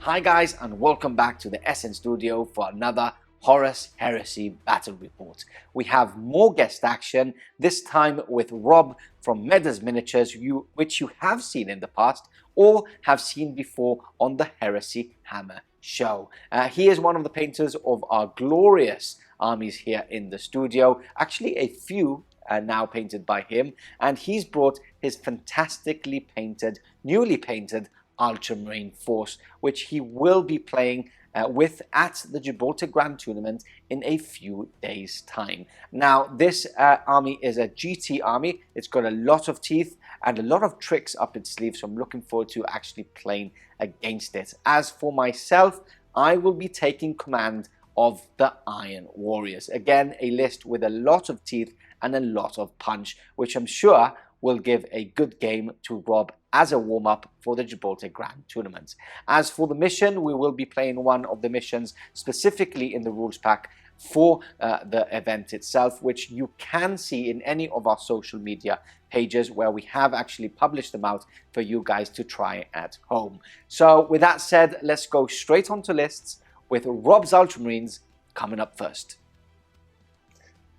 Hi guys, and welcome back to the SN Studio for another Horus Heresy Battle Report. We have more guest action, this time with Rob from Meda's Miniatures, which you have seen in the past or have seen before on the Heresy Hammer show. He is one of the painters of our glorious armies here in the studio, actually a few now painted by him, and he's brought his fantastically painted, newly painted Ultramarine force, which he will be playing with at the Gibraltar Grand Tournament in a few days' time. Now, this army is a GT army. It's got a lot of teeth and a lot of tricks up its sleeve, so I'm looking forward to actually playing against it. As for myself, I will be taking command of the Iron Warriors. Again, a list with a lot of teeth and a lot of punch, which I'm sure will give a good game to Rob as a warm-up for the Gibraltar Grand Tournament. As for the mission, we will be playing one of the missions specifically in the rules pack for the event itself, which you can see in any of our social media pages where we have actually published them out for you guys to try at home. So with that said, let's go straight onto lists with Rob's Ultramarines coming up first.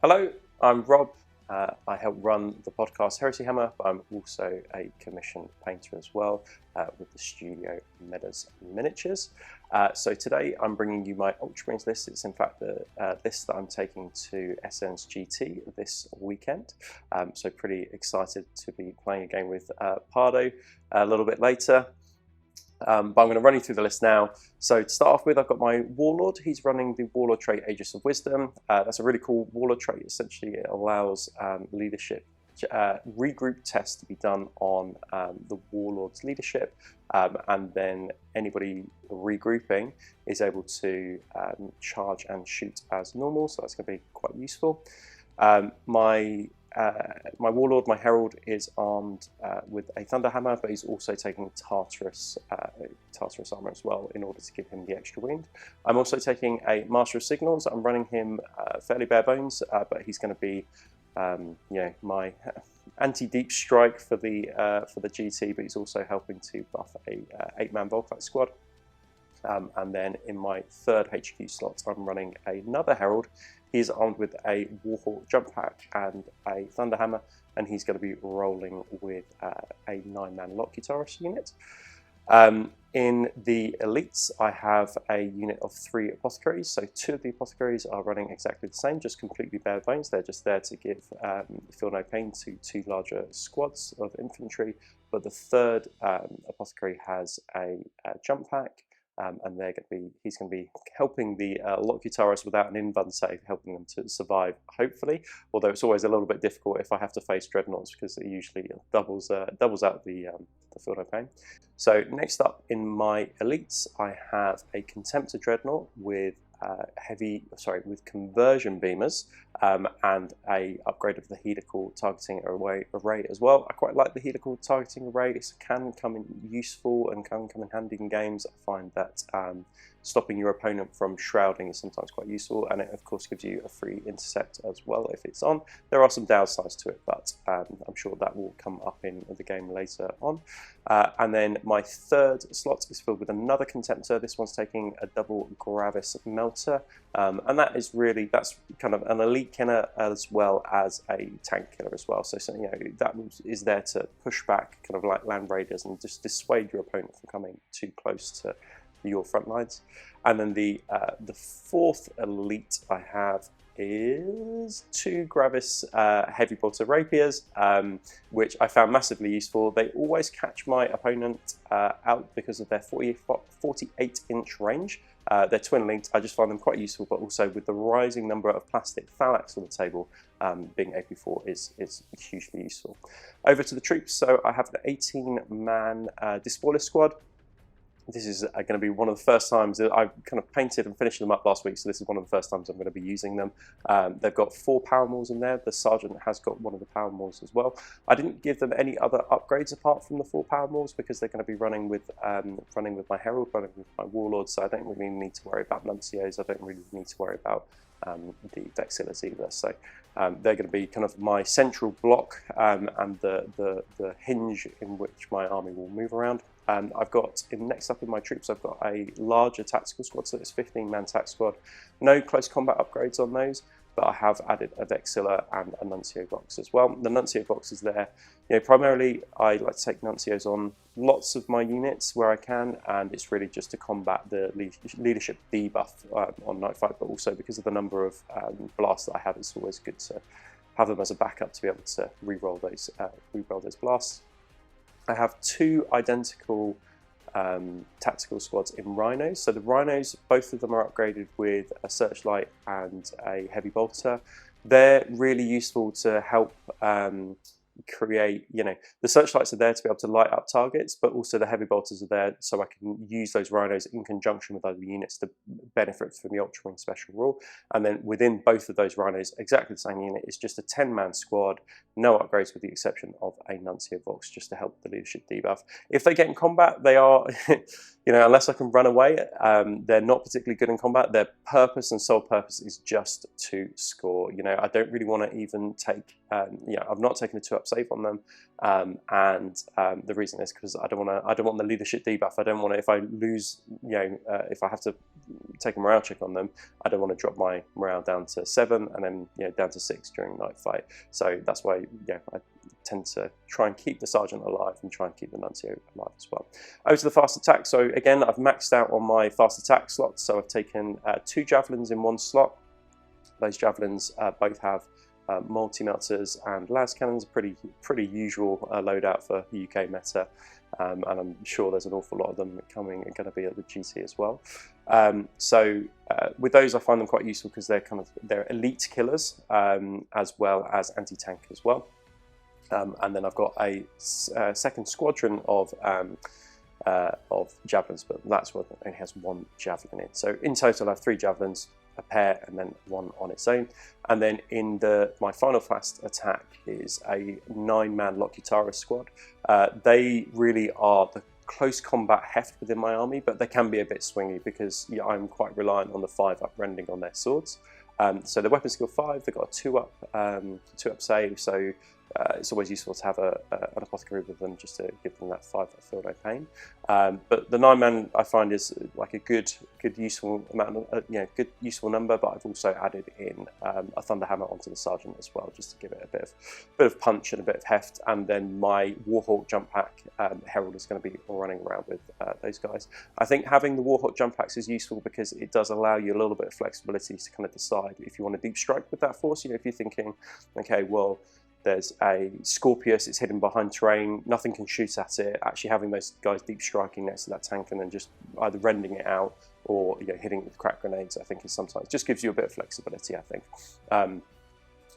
Hello, I'm Rob. I help run the podcast Heresy Hammer, but I'm also a commissioned painter as well with the studio Meda's Miniatures. So today I'm bringing you my Ultramarines list. It's in fact the list that I'm taking to SN's GT this weekend. So pretty excited to be playing a game with Pardo a little bit later. But I'm going to run you through the list now. So to start off with, I've got my Warlord. He's running the Warlord trait Aegis of Wisdom. That's a really cool Warlord trait. Essentially, it allows leadership regroup tests to be done on the Warlord's leadership, and then anybody regrouping is able to charge and shoot as normal. So that's going to be quite useful. My Warlord, my Herald, is armed with a Thunder Hammer, but he's also taking Tartaros armor as well in order to give him the extra wind. I'm also taking a Master of Signals. I'm running him fairly bare bones, but he's going to be, my anti-deep strike for the GT. But he's also helping to buff a 8-man Volkite squad. And then in my third HQ slot, I'm running another Herald. He's armed with a Warhawk jump pack and a Thunder Hammer, and he's going to be rolling with a 9-man Loyalist unit. In the elites, I have a unit of 3 Apothecaries. So 2 of the Apothecaries are running exactly the same, just completely bare bones. They're just there to give feel no pain to 2 larger squads of infantry. But the third Apothecary has a jump pack. And he's going to be helping the Tartaros without an invuln save, helping them to survive, hopefully. Although it's always a little bit difficult if I have to face Dreadnoughts, because it usually doubles out the feel no pain. So next up in my elites, I have a Contemptor Dreadnought with with conversion beamers and a upgrade of the Helical targeting array as well. I quite like the Helical targeting array. It can come in useful and can come in handy in games. I find that stopping your opponent from shrouding is sometimes quite useful, and it of course gives you a free intercept as well if it's on. There are some downsides to it, but I'm sure that will come up in the game later on. And then my third slot is filled with another Contemptor. This one's taking a double Gravis Melter, and that's kind of an elite killer as well as a tank killer as well. So that is there to push back kind of like land raiders and just dissuade your opponent from coming too close to your front lines. And then the fourth elite I have is 2 Gravis Heavy Bolter Rapiers, which I found massively useful. They always catch my opponent out because of their 48-inch range. They're twin linked. I just find them quite useful, but also with the rising number of plastic phalanx on the table, being AP4 is hugely useful. Over to the troops. So I have the 18-man Despoiler squad. This is going to be one of the first times that I've kind of painted and finished them up last week, so this is one of the first times I'm going to be using them. They've got 4 power maws in there. The sergeant has got one of the power maws as well. I didn't give them any other upgrades apart from the 4 power maws because they're going to be running with my Herald, running with my Warlord, so I don't really need to worry about Nuncios. I don't really need to worry about the Vexillers either. So they're going to be kind of my central block and the hinge in which my army will move around. I've got, next up in my troops, I've got a larger tactical squad, so it's 15-man tac squad. No close combat upgrades on those, but I have added a Vexilla and a Nuncio box as well. The Nuncio box is there. Primarily, I like to take Nuncios on lots of my units where I can, and it's really just to combat the leadership debuff on Night Fight, but also because of the number of blasts that I have, it's always good to have them as a backup to be able to re-roll those blasts. I have 2 identical tactical squads in Rhinos. So the Rhinos, both of them are upgraded with a Searchlight and a Heavy Bolter. They're really useful to help create, the Searchlights are there to be able to light up targets, but also the Heavy Bolters are there so I can use those Rhinos in conjunction with other units to benefit from the Ultramarine special rule. And then within both of those Rhinos, exactly the same unit, it's just a 10-man squad, no upgrades with the exception of a Nuncio box just to help the leadership debuff. If they get in combat, they are, unless I can run away, they're not particularly good in combat. Their purpose and sole purpose is just to score. I don't really want to even take, I've not taken a 2-up save on them, and the reason is because I don't want the leadership debuff. I don't want to, if I lose, if I have to take a morale check on them, I don't want to drop my morale down to 7 and then down to 6 during Night Fight. So that's why I tend to try and keep the Sergeant alive and try and keep the Nuncio alive as well. Over to the fast attack. So again, I've maxed out on my fast attack slots. So I've taken 2 javelins in 1 slot. Those javelins both have multi-melters and las cannons, pretty usual loadout for UK meta, and I'm sure there's an awful lot of them going to be at the GT as well. With those, I find them quite useful because they're elite killers as well as anti-tank as well. And then I've got a second squadron of javelins, but that's what only has 1 javelin in. So in total, I have 3 javelins, a pair, and then 1 on its own. And then in my final fast attack is a 9-man Locutarus squad. They really are the close combat heft within my army, but they can be a bit swingy because I'm quite reliant on the 5-up rending on their swords. So the weapon skill 5, they've got a 2-up save, so it's always useful to have an Apothecary with them just to give them that 5-up feel no pain. But the 9-man I find is like a good useful amount of, good useful number. But I've also added in a Thunder Hammer onto the Sergeant as well, just to give it a bit of punch and a bit of heft. And then my Warhawk jump pack Herald is going to be running around with those guys. I think having the Warhawk jump packs is useful because it does allow you a little bit of flexibility to kind of decide if you want to deep strike with that force. If you're thinking, okay, well, there's a Scorpius, it's hidden behind terrain, nothing can shoot at it. Actually having those guys deep striking next to that tank and then just either rending it out or hitting it with crack grenades, I think is sometimes just gives you a bit of flexibility, I think.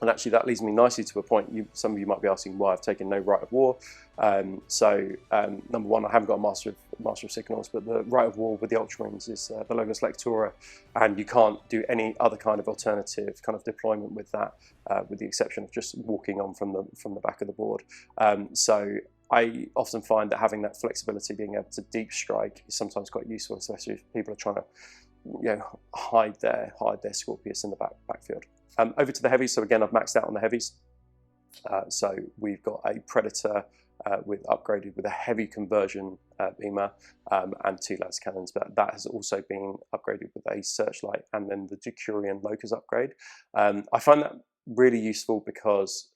And actually that leads me nicely to a point, some of you might be asking why I've taken no Rite of War. Number one, I haven't got a Master of Signals, but the Rite of War with the Ultramarines is the Loyalist Lectora, and you can't do any other kind of alternative kind of deployment with that, with the exception of just walking on from the back of the board. So I often find that having that flexibility, being able to deep strike, is sometimes quite useful, especially if people are trying to hide their Scorpius in the backfield. Over to the heavies. So again, I've maxed out on the heavies. So we've got a Predator upgraded with a heavy conversion beamer and 2 las cannons, but that has also been upgraded with a Searchlight and then the Decurion Locus upgrade. I find that really useful because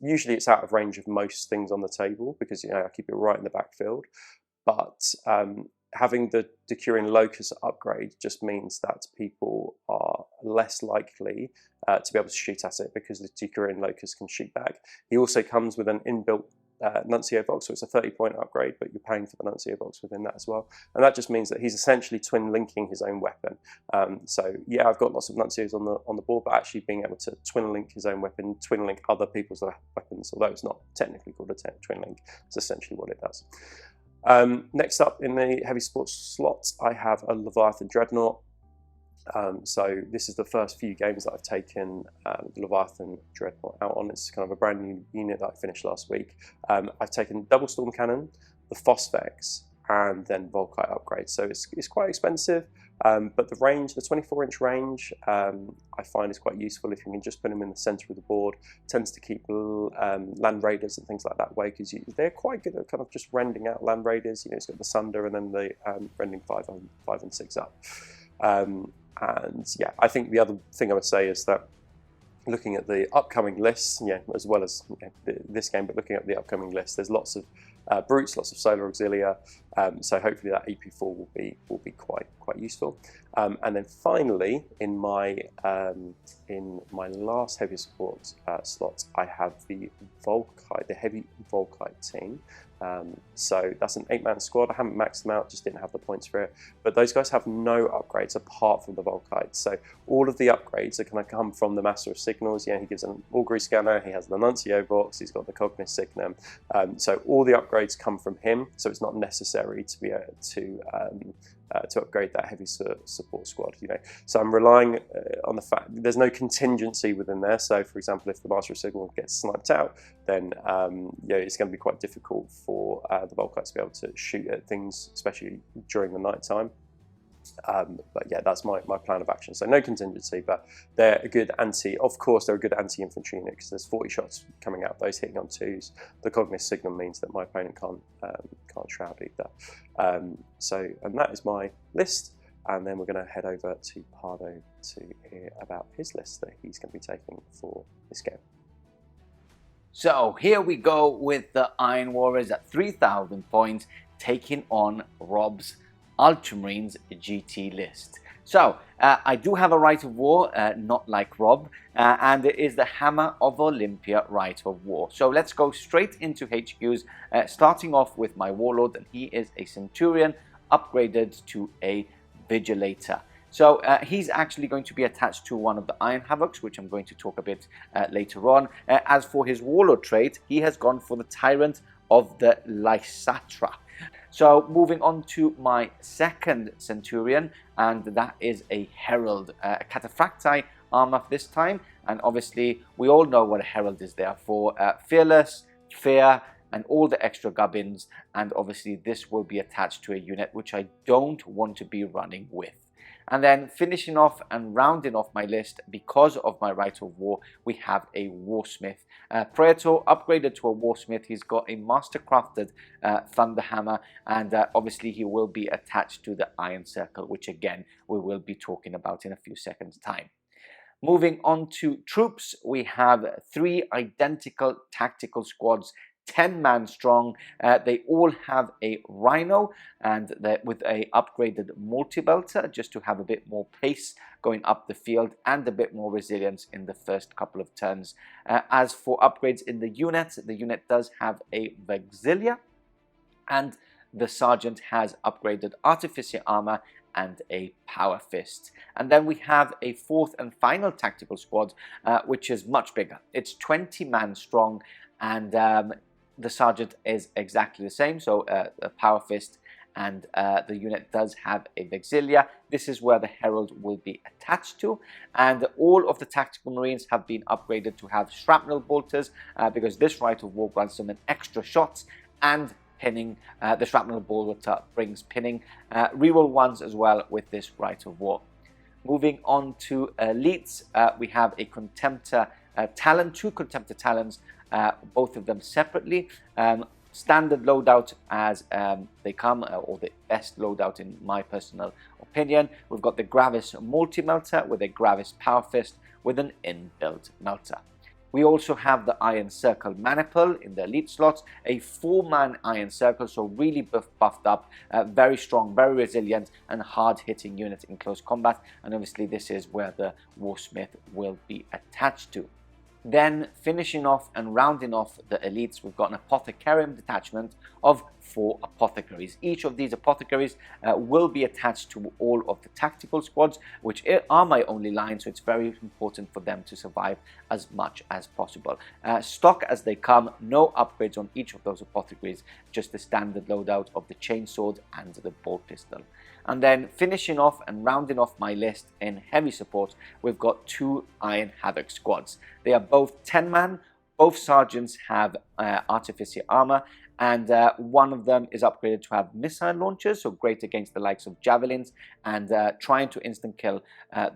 usually it's out of range of most things on the table because I keep it right in the backfield, but having the Decurion Locus upgrade just means that people are less likely to be able to shoot at it because the Decurion Locus can shoot back. He also comes with an inbuilt Nuncio box, so it's a 30-point upgrade, but you're paying for the Nuncio box within that as well. And that just means that he's essentially twin linking his own weapon. So yeah, I've got lots of Nuncios on the board, but actually being able to twin link his own weapon, twin link other people's weapons, although it's not technically called a twin link, it's essentially what it does. Next up in the heavy sports slot, I have a Leviathan Dreadnought. So this is the first few games that I've taken the Leviathan Dreadnought out on. It's kind of a brand new unit that I finished last week. I've taken Double Storm Cannon, the Phosphex, and then Volkite upgrade. So it's quite expensive, but the range, the 24-inch range, I find is quite useful if you can just put them in the center of the board. Tends to keep land raiders and things like that away, because they're quite good at kind of just rending out land raiders. You know, it's got the Sunder and then the rending 5 and 6 up. And yeah, I think the other thing I would say is that looking at the upcoming lists, as well as this game, but looking at the upcoming list, there's lots of brutes, lots of solar auxilia, so hopefully that AP4 will be quite useful. And then finally, in my last heavy support slot, I have the Volkite, the heavy Volkite team. So that's an 8-man squad. I haven't maxed them out, just didn't have the points for it. But those guys have no upgrades apart from the Volkite. So all of the upgrades are going to come from the Master of Signals. He gives an Augury Scanner, he has the Nuncio Box, he's got the Cognis Signum. So all the upgrades come from him. So it's not necessary to be able to upgrade that heavy support squad. So I'm relying on the fact there's no contingency within there. So for example, if the Master of Signal gets sniped out, then it's going to be quite difficult for the Volkites to be able to shoot at things, especially during the night time. But yeah, that's my plan of action. So no contingency, but they're a good of course they're a good anti-infantry unit, because there's 40 shots coming out, those hitting on 2s. The Cognis Signum means that my opponent can't shroud either. And that is my list, and then we're going to head over to Pardo to hear about his list that he's going to be taking for this game. So here we go with the Iron Warriors at 3,000 points, taking on Rob's Ultramarines GT list. So I do have a Rite of War, not like Rob, and it is the Hammer of Olympia Rite of War. So let's go straight into HQs, starting off with my Warlord, and he is a Centurion upgraded to a Vigilator. So he's actually going to be attached to one of the Iron Havocs, which I'm going to talk a bit later on. As for his Warlord trait, he has gone for the Tyrant of the Lysatra. So moving on to my second Centurion, and that is a Herald, a Cataphracti armor this time. And obviously we all know what a Herald is there for: fearless, fear, and all the extra gubbins. And obviously this will be attached to a unit which I don't want to be running with. And then finishing off and rounding off my list, because of my Rite of War, we have a Warsmith. Praetor upgraded to a Warsmith. He's got a mastercrafted Thunder Hammer, and obviously he will be attached to the Iron Circle, which again we will be talking about in a few seconds time. Moving on to troops, we have 3 identical tactical squads, 10-man strong. They all have a Rhino, and with a upgraded multi-belter, just to have a bit more pace going up the field and a bit more resilience in the first couple of turns. As for upgrades in the unit does have a Vexilia, and the Sergeant has upgraded Artificer armor and a Power Fist. And then we have a 4th and final tactical squad, which is much bigger. It's 20-man strong, and the Sergeant is exactly the same, so a Power Fist, and the unit does have a Vexilia. This is where the Herald will be attached to, and all of the tactical Marines have been upgraded to have shrapnel bolters, because this Rite of War grants them an extra shot and pinning. The shrapnel bolter brings pinning. Reroll 1s as well with this Rite of War. Moving on to elites, we have a Contemptor Talon, 2 Contemptor Talons, both of them separately. Standard loadout as they come, or the best loadout in my personal opinion. We've got the Gravis Multi-Melter with a Gravis Power Fist with an inbuilt melter. We also have the Iron Circle Maniple in the elite slots, a 4-man Iron Circle, so really buffed up, very strong, very resilient, and hard-hitting unit in close combat. And obviously this is where the Warsmith will be attached to. Then finishing off and rounding off the elites, we've got an Apothecarion Detachment of 4 Apothecaries. Each of these Apothecaries will be attached to all of the tactical squads, which are my only line, so it's very important for them to survive as much as possible. Stock as they come, no upgrades on each of those Apothecaries, just the standard loadout of the Chainsword and the Bolt Pistol. And then finishing off and rounding off my list in heavy support, we've got 2 Iron Havoc squads. They are both 10-man. Both sergeants have Artificer armor, and one of them is upgraded to have missile launchers, so great against the likes of javelins and trying to instant kill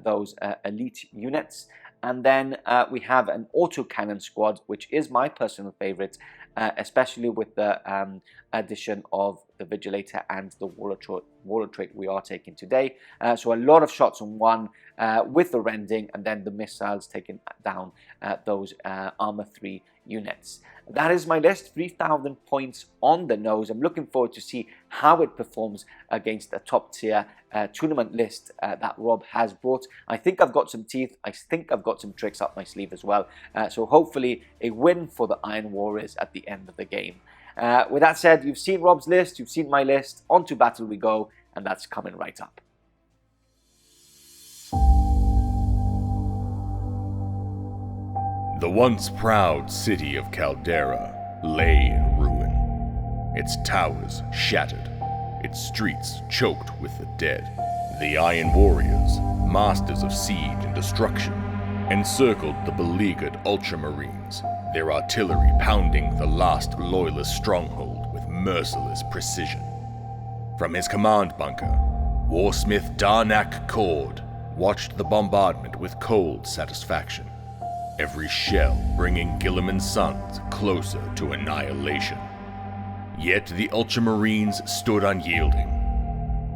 those elite units. And then we have an autocannon squad, which is my personal favorite, especially with the addition of the Vigilator and the Warlord trait we are taking today. So a lot of shots on one with the rending, and then the missiles taking down those Armour 3 units. That is my list, 3,000 points on the nose. I'm looking forward to see how it performs against a top tier tournament list that Rob has brought. I think I've got some teeth. I think I've got some tricks up my sleeve as well. So hopefully a win for the Iron Warriors at the end of the game. With that said, you've seen Rob's list, you've seen my list. On to battle we go, and that's coming right up. The once proud city of Caldera lay in ruin, its towers shattered, its streets choked with the dead. The Iron Warriors, masters of siege and destruction, encircled the beleaguered Ultramarines, their artillery pounding the last Loyalist stronghold with merciless precision. From his command bunker, Warsmith Darnak Cord watched the bombardment with cold satisfaction, every shell bringing Guilliman's sons closer to annihilation. Yet the Ultramarines stood unyielding.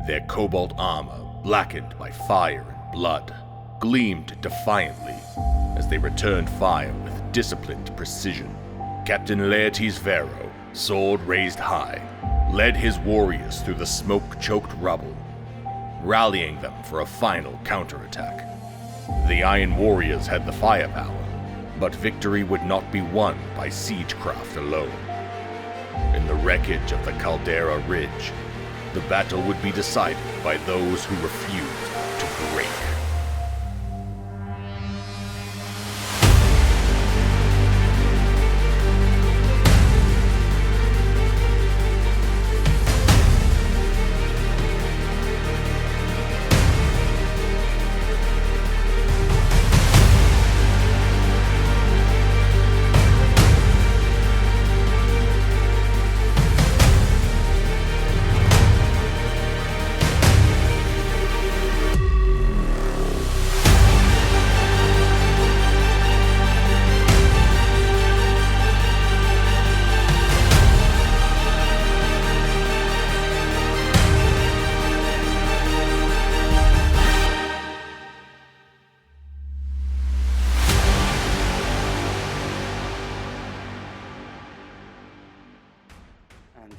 Their cobalt armor, blackened by fire and blood, gleamed defiantly as they returned fire with disciplined precision. Captain Laertes Vero, sword raised high, led his warriors through the smoke-choked rubble, rallying them for a final counterattack. The Iron Warriors had the firepower, but victory would not be won by siegecraft alone. In the wreckage of the Caldera Ridge, the battle would be decided by those who refused to break.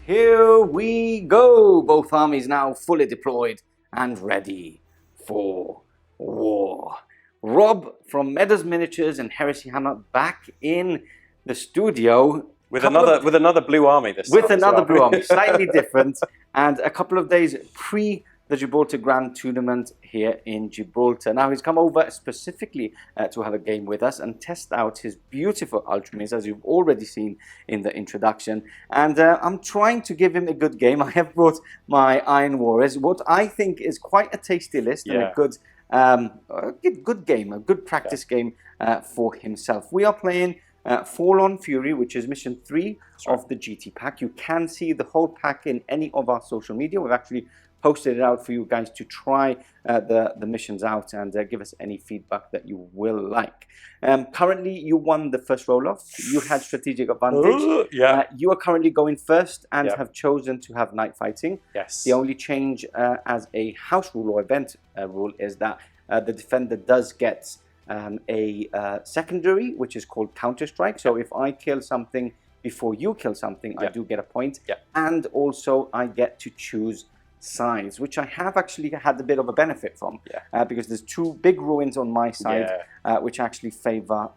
Here we go! Both armies now fully deployed and ready for war. Rob from Meadows Miniatures and Heresy Hammer back in the studio. With another blue army this time. With another blue army, slightly different, and a couple of days pre the Gibraltar Grand Tournament here in Gibraltar. Now he's come over specifically to have a game with us and test out his beautiful Ultramarines, as you've already seen in the introduction. And I'm trying to give him a good game. I have brought my Iron Warriors, what I think is quite a tasty list and a good game, a good practice game for himself. We are playing Fall on Fury, which is mission 3 of the GT pack. You can see the whole pack in any of our social media. We've actually posted it out for you guys to try the missions out and give us any feedback that you will like. Currently, you won the first roll-off. You had strategic advantage. You are currently going first and have chosen to have night fighting. Yes. The only change as a house rule or event rule is that the defender does get a secondary, which is called counter-strike. So if I kill something before you kill something, I do get a point. And also I get to choose sides, which I have actually had a bit of a benefit from, because there's 2 big ruins on my side, which actually favor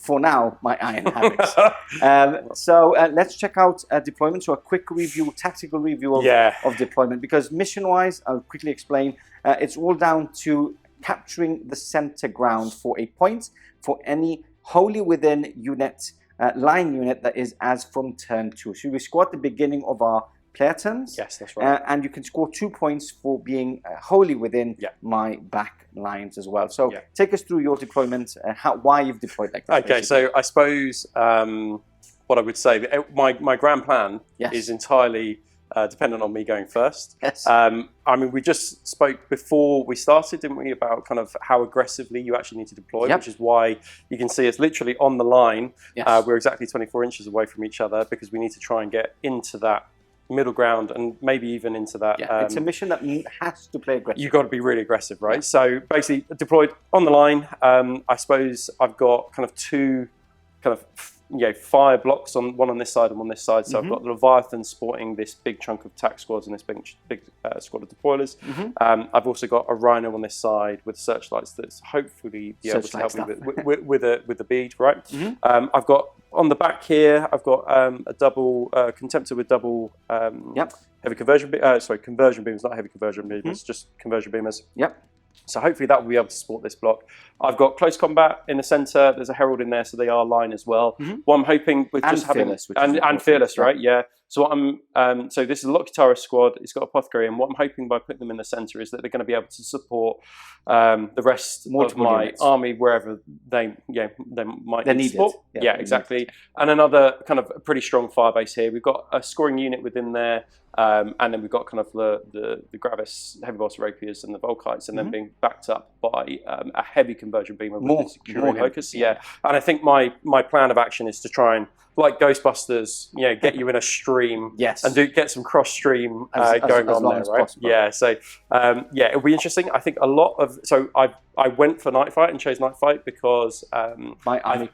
for now, my Iron Havocs. So let's check out deployment. So a quick review, tactical review of deployment, because mission-wise, I'll quickly explain, it's all down to capturing the center ground for a point for any wholly within unit, line unit that is as from turn 2. So we score at the beginning of our player turns. Yes, that's right. And you can score 2 points for being wholly within my back lines as well. So take us through your deployment, why you've deployed like this. Okay, basically. So I suppose what I would say. My grand plan Yes. is entirely dependent on me going first. Yes. I mean, we just spoke before we started, didn't we, about kind of how aggressively you actually need to deploy, Yep. which is why you can see it's literally on the line. Yes. We're exactly 24 inches away from each other because we need to try and get into that middle ground and maybe even into that. Yeah, it's a mission that has to play aggressive. You've got to be really aggressive, right? Yeah. So basically deployed on the line. I suppose I've got kind of two kind of fire blocks, one on this side and one on this side. So I've got the Leviathan sporting this big chunk of tack squads and this big squad of deployers. I've also got a Rhino on this side with searchlights that's hopefully be able to help me with the bead, right? I've got on the back here, I've got a double Contemptor with double heavy conversion conversion beams, not heavy conversion beams, just conversion beamers. Yep. So hopefully that will be able to support this block. I've got close combat in the centre. There's a Herald in there, so they are line as well. What I'm hoping with And just having Fearless, which and is Fearless, important, right? Yeah. So what I'm so this is a Tartaros squad. It's got Apothecary, and what I'm hoping by putting them in the centre is that they're going to be able to support the rest of my units. army wherever they might They're need needed. support. Yeah, exactly. And another kind of pretty strong firebase here. We've got a scoring unit within there. And then we've got kind of the Gravis heavy bolter rapiers and the Volkites, and then being backed up by a heavy conversion beamer with the Centurion focus. Yeah, and I think my plan of action is to try and, like Ghostbusters, get you in a stream, and get some cross stream going on there, right? Possible. Yeah, so it'll be interesting. I think a lot of I went for Night Fight and chose Night Fight because my army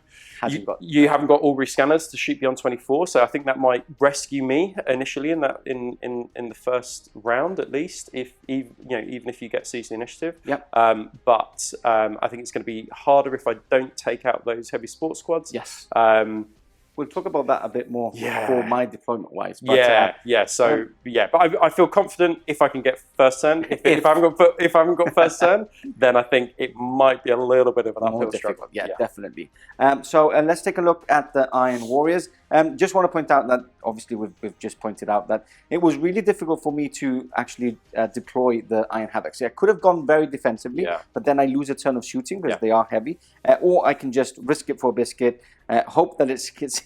you haven't got all scanners to shoot beyond 24, so I think that might rescue me initially in the first round at least, even if you get seize the initiative. Yep. But I think it's going to be harder if I don't take out those heavy support squads. Yes. We'll talk about that a bit more for my deployment wise. But, but I feel confident if I can get first turn. If I haven't got first turn, then I think it might be a little bit of an uphill struggle. Yeah, definitely. So let's take a look at the Iron Warriors. Just want to point out that obviously we've just pointed out that it was really difficult for me to actually deploy the Iron Havocs. I could have gone very defensively, but then I lose a turn of shooting because they are heavy, or I can just risk it for a biscuit, hope that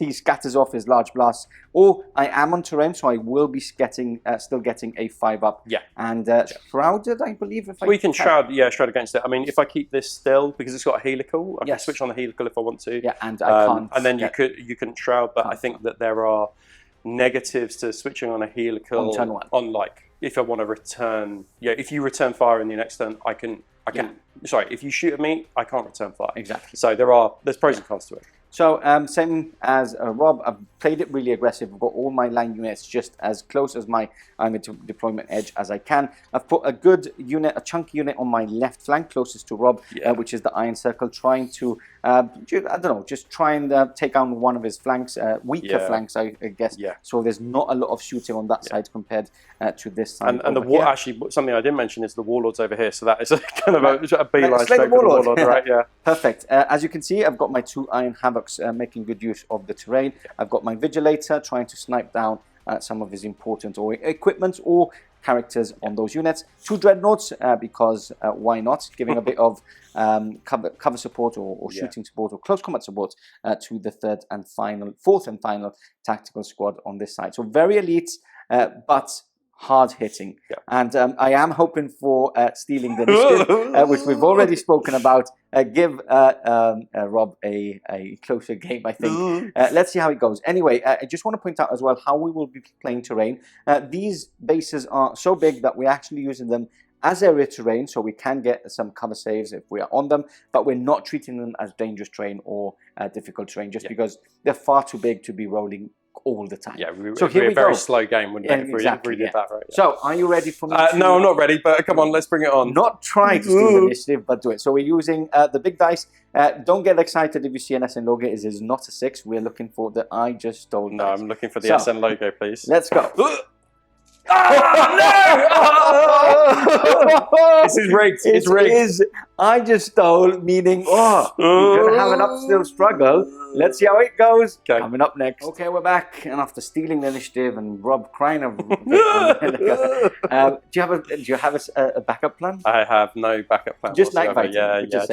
he scatters off his large blasts, or I am on terrain, so I will be still getting a 5-up. Yeah. And Shrouded, I believe. We can shroud against it. I mean, if I keep this still, because it's got a helical, I can switch on the helical if I want to. Yeah, and I can't. And then you can shroud, but I think that there are negatives to switching on a helical on turn 1. On if I want to return, if you return fire in the next turn, I can. Sorry, if you shoot at me, I can't return fire. Exactly. So there's pros and cons to it. So same as Rob, I've played it really aggressive. I've got all my line units just as close as my deployment edge as I can. I've put a good unit, a chunky unit on my left flank, closest to Rob, which is the Iron Circle, trying to, just try and take down one of his flanks, weaker flanks, I guess. Yeah. So there's not a lot of shooting on that side compared to this side. And actually, something I didn't mention is the Warlords over here. So that is kind of a beeline straight for the Warlord, right? Yeah. Perfect. As you can see, I've got my 2 Iron Havocs making good use of the terrain. I've got my Vigilator trying to snipe down some of his important equipment or characters on those units. 2 Dreadnoughts because why not? Giving a bit of cover support or shooting support or close combat support to the fourth and final tactical squad on this side. So very elite, but hard hitting. And I am hoping for stealing the initiative, which we've already spoken about. Give Rob a closer game, I think. Let's see how it goes. Anyway, I just want to point out as well how we will be playing terrain. These bases are so big that we're actually using them as area terrain, so we can get some cover saves if we are on them, but we're not treating them as dangerous terrain or difficult terrain just because they're far too big to be rolling all the time. Yeah, so here we go. Very slow game, wouldn't it, if we did that right? Yeah. So, are you ready for me? No, I'm not ready, but come on, let's bring it on. Not try to steal the initiative, but do it. So we're using the big dice. Don't get excited if you see an SN logo. It is not a 6. We're looking for the I just stole. No, I'm looking for the SN logo, please. Let's go. This is rigged. It's rigged. I just stole, meaning, you're going to have an uphill struggle. Let's see how it goes. Coming up next. Okay, we're back. And after stealing the initiative and Rob crying over do you have a backup plan? I have no backup plan. Just night fighting. Yeah. Just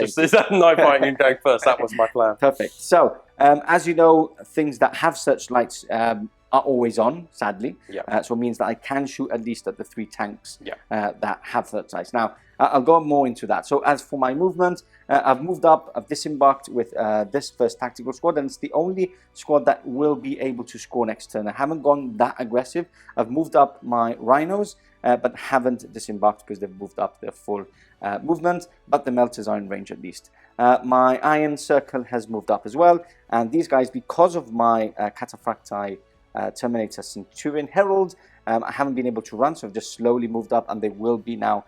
night fighting and going first. That was my plan. Perfect. So, As you know, things that have searchlights are always on, sadly. Yeah. So it means that I can shoot at least at the 3 tanks Yeah. that have searchlights. Now, I'll go more into that. So as for my movement, I've moved up, I've disembarked with this first tactical squad, and it's the only squad that will be able to score next turn. I haven't gone that aggressive. I've moved up my rhinos, but haven't disembarked because they've moved up their full movement, but the melters are in range at least. My iron circle has moved up as well, and these guys, because of my cataphracti Terminator Centurion Herald, I haven't been able to run, so I've just slowly moved up, and they will be now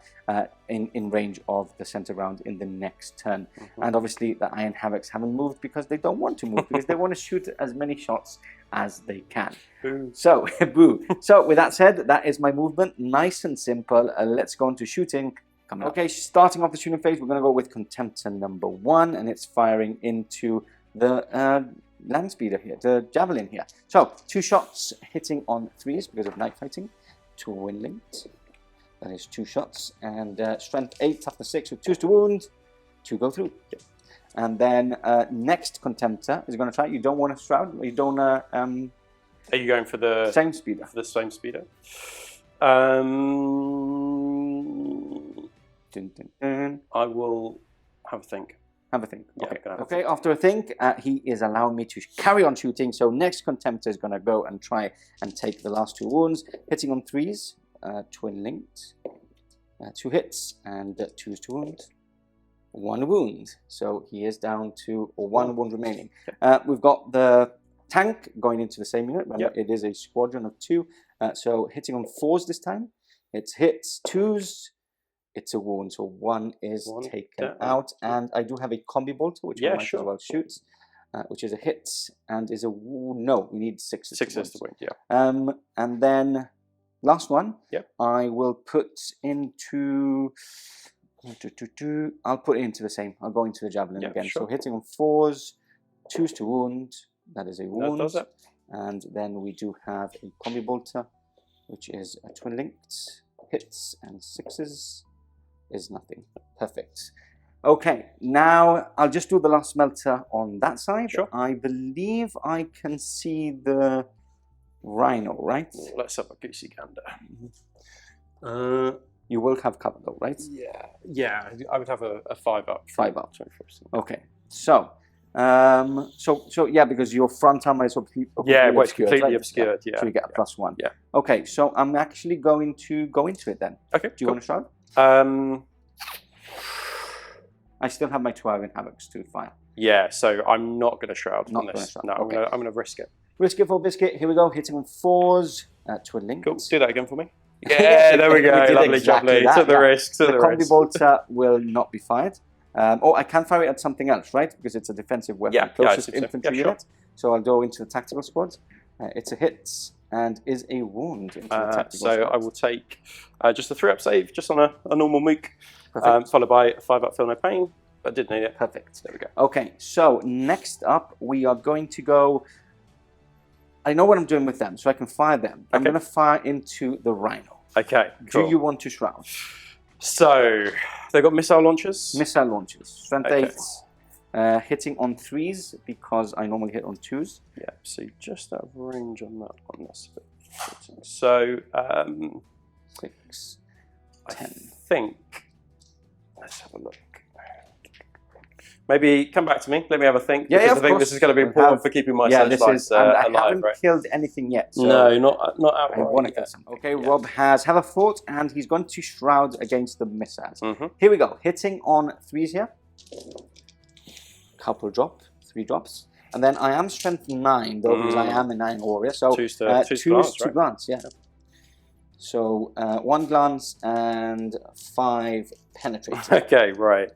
in range of the center ground in the next turn. And obviously the Iron Havocs haven't moved because they don't want to move, because they want to shoot as many shots as they can. Boo. So, boo. So with that said, that is my movement, nice and simple. Let's go into shooting. Okay, starting off the shooting phase, we're going to go with Contemptor number 1, and it's firing into the land speeder here, the javelin here. So 2 shots hitting on 3s because of night fighting. Twin linked. That is 2 shots, and strength 8, toughness 6 with 2s to wound. 2 go through. Yep. And then next Contemptor is going to try. You don't want to shroud. You don't. Are you going for the same speeder? For the same speeder. Dun, dun, dun. I will have a think. Have a think. Yeah, Okay. Okay. After a think, he is allowing me to carry on shooting. So next Contemptor is going to go and try and take the last 2 wounds, hitting on 3s, twin linked, 2 hits and 2s to wound, 1 wound. So he is down to 1 wound remaining. We've got the tank going into the same unit. Remember, it is a squadron of 2. So hitting on 4s this time. It's hits 2s. It's a wound, so 1 is taken out, and I do have a Combi-Bolter, which I might as well shoot, which is a hit and is a wound. No, we need 6 to wound. Yeah. And then last one, Yep. I will put into. I'll put it into the same. I'll go into the javelin again. Sure. So hitting on 4s, 2s to wound. That is a wound. That does it. And then we do have a Combi-Bolter, which is a twin linked, hits and 6s. Is nothing. Perfect. Okay, now I'll just do the last melter on that side. Sure. I believe I can see the rhino, right? Let's have a goosey gander. You will have cover though, right? Yeah. I would have a 5 up. 5 up. 24%. Okay. So, so yeah, because your front armor is completely it's obscured, completely right? obscured. Yeah. So you get a +1. Yeah. Okay, so I'm actually going to go into it then. Okay. Do you want to start? I still have my 2 Iron Havocs to fire. Yeah, so I'm not going to shroud on this. Shroud. No, Okay. I'm going to risk it. Risk it for biscuit. Here we go. Hitting on 4s. Twin link. Cool. Do that again for me. Yeah, there we go. Lovely, exactly lovely. Took the risk. The Combi-Bolter will not be fired. Or I can fire it at something else, right? Because it's a defensive weapon. Closest infantry unit. So I'll go into the tactical squad. It's a hit and is a wound. Into the tactical so squad. I will take just a 3-up save, just on a normal mook, followed by a 5-up feel no pain. But did need it. Perfect. There we go. Okay, so next up we are going to go. I know what I'm doing with them, so I can fire them. I'm going to fire into the rhino. Okay. Cool. Do you want to shroud? So they've got missile launchers. Missile launchers. Strength 8. Hitting on 3s because I normally hit on 2s. Yeah. So just out of range on that one. That's a bit. So 6, 10. I think. Let's have a look. Maybe come back to me. Let me have a think. Yeah, because I think this is going to be important for keeping my searchlights I alive. haven't right? killed anything yet. So no, not outright. I want to kill some. Okay, Rob has have a thought, and he's going to shroud against the missiles. Here we go. Hitting on 3s here. Couple drop, 3 drops, and then I am strength 9 though because I am an Iron Warrior. So 2 to glance, yeah. So 1 glance and 5 penetrating. Okay, right.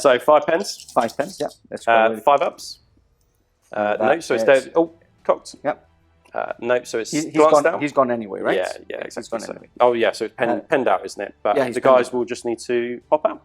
So 5 pence. 5 pence, yeah. That's 5 ups. No, so it's dead. Oh, cocked. Yep. Nope, so it's He's glanced gone. out. He's gone anyway, right? Yeah, He's exactly. gone So. anyway. Oh, yeah, so it's penned out, isn't it? But yeah, the guys will just need to pop out.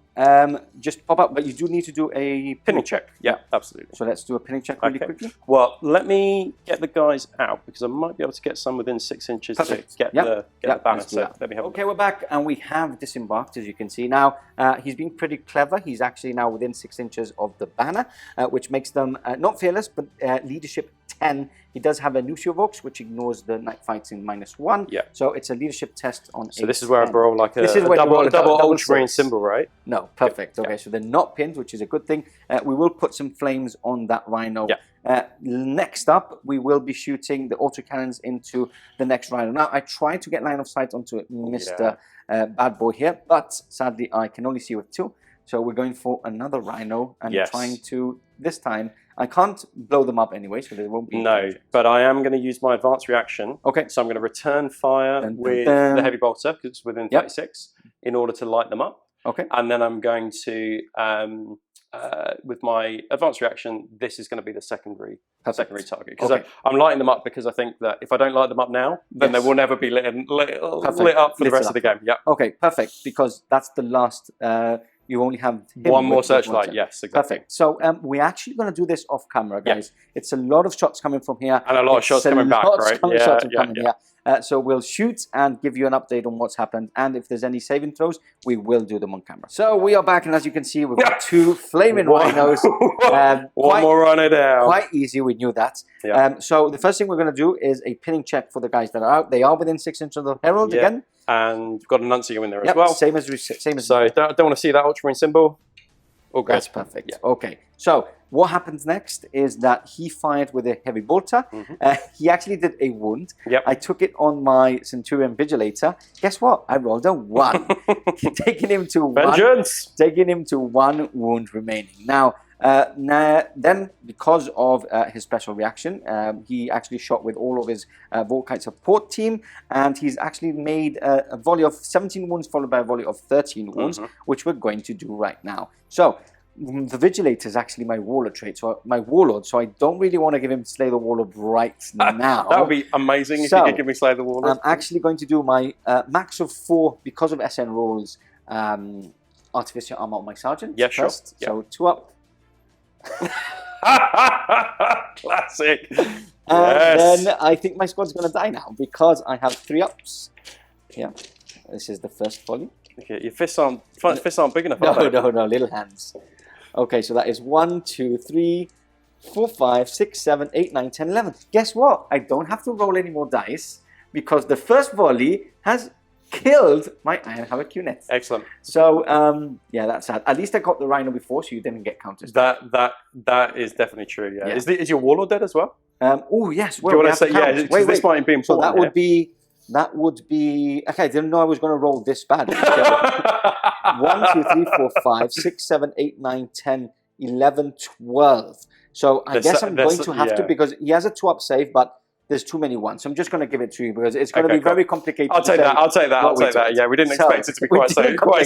Just pop up, but you do need to do a Pinning check. Yeah, absolutely. So let's do a pinning check really quickly. Well, let me get the guys out because I might be able to get some within 6 inches to get the banner. So let me have. Okay, we're back and we have disembarked, as you can see now. He's been pretty clever. He's actually now within 6 inches of the banner, which makes them not fearless, but leadership 10. He does have a Lucio Vox, which ignores the night fights in -1. Yeah. So it's a leadership test on. So this is where I roll like a double Ultramarine symbol, right? No, perfect. Okay, so they're not pinned, which is a good thing. We will put some flames on that Rhino. Yeah. Next up, we will be shooting the autocannons into the next Rhino. Now, I tried to get line of sight onto Mr. Bad Boy here, but sadly, I can only see with 2. So we're going for another Rhino and trying to, this time, I can't blow them up anyway, so there won't be... No, but I am going to use my advanced reaction. Okay. So I'm going to return fire with the heavy bolter, because it's within 36, in order to light them up. Okay. And then I'm going to, with my advanced reaction, this is going to be the secondary target. Because I'm lighting them up because I think that if I don't light them up now, then they will never be lit up for the rest of the game. Yeah. Okay, perfect, because that's the last... you only have one more searchlight. Yes, exactly. Perfect. So we're actually going to do this off camera, guys. It's a lot of shots coming from here, and a lot of shots coming back, right? Here. So we'll shoot and give you an update on what's happened, and if there's any saving throws, we will do them on camera. So we are back, and as you can see, we've got 2 flaming rhinos. One more rhino down. Quite easy. We knew that. So the first thing we're going to do is a pinning check for the guys that are out. They are within 6 inches of the Herald again. And got a Nuncio in there as well. Same as so don't want to see that Ultramarine symbol. Oh, good. That's perfect. Okay, so what happens next is that he fired with a heavy bolter. He actually did a wound. I took it on my Centurion Vigilator. Guess what? I rolled a 1, taking him to Vengeance. taking him to 1 wound remaining. Now, then, because of his special reaction, he actually shot with all of his Volkite support team, and he's actually made a volley of 17 wounds followed by a volley of 13 wounds, which we're going to do right now. So, the Vigilator is actually my Warlord trait, so my Warlord, so I don't really want to give him Slay the Warlord right now. That would be amazing if you could give me Slay the Warlord. I'm actually going to do my max of 4, because of SN rules, Artificer Armour on my Sergeant first. So 2 up. Classic. And then I think my squad's going to die now because I have 3 ups. Yeah, this is the first volley. Okay, your fists aren't big enough. No, little hands. Okay, so that is 1, 2, 3, 4, 5, 6, 7, 8, 9, 10, 11. Guess what? I don't have to roll any more dice because the first volley has killed my Iron Hammer Q-net. Excellent. So, yeah, that's sad. At least I got the Rhino before, so you didn't get counters. That is definitely true. Yeah. Is your Warlord dead as well? Oh yes. Well, do you want to say wait, this might be important. So that would be. Okay, I didn't know I was going to roll this bad. So 1, 2, 3, 4, 5, 6, 7, 8, 9, 10, 11, 12. So I guess I'm going to have to, because he has a 2-up save, but there's too many ones. So I'm just going to give it to you because it's going to be very complicated. I'll take that. Yeah, we didn't expect it to be quite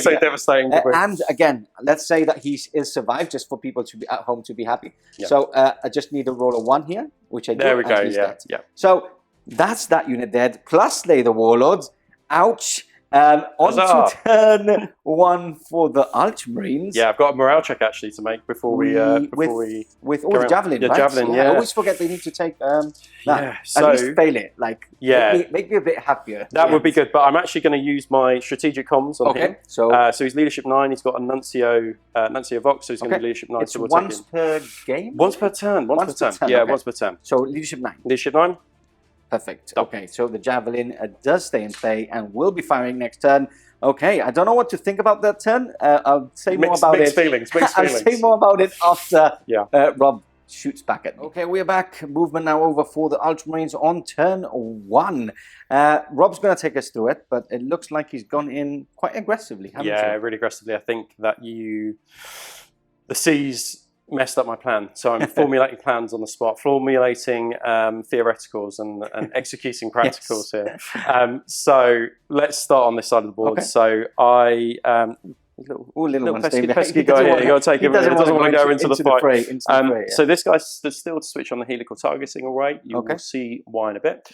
so devastating. And again, let's say that he is survived, just for people to be at home to be happy. So I just need to roll a 1 here, which I do. There we go. Yeah. So that's that unit dead. Plus Slay the Warlords. Ouch. On to turn 1 for the Ultramarines. Yeah, I've got a morale check actually to make before we with all the javelin. Yeah, right? javelin. I always forget they need to take that. So, at least fail it. Like make me a bit happier. That would be good. But I'm actually going to use my strategic comms on him. So he's leadership 9. He's got a Nuncio Vox, so he's going to be leadership 9. It's so we'll once per game. Once per turn. Once per turn. Yeah, once per turn. So leadership 9. Leadership 9. Perfect. Okay, so the javelin does stay in play and will be firing next turn. Okay, I don't know what to think about that turn. I'll say more about it. Mixed feelings. I'll say more about it after Rob shoots back at me. Okay, we're back. Movement now over for the Ultramarines on turn 1. Rob's going to take us through it, but it looks like he's gone in quite aggressively, haven't you? Really aggressively. I think that the Seas messed up my plan. So I'm formulating plans on the spot, formulating theoreticals and executing practicals here. So let's start on this side of the board. So little ones staying pesky behind. guy here. You got to take him. He doesn't want to go into the fight. Fray, yeah. So this guy stood still to switch on the helical targeting. All right, you will see why in a bit.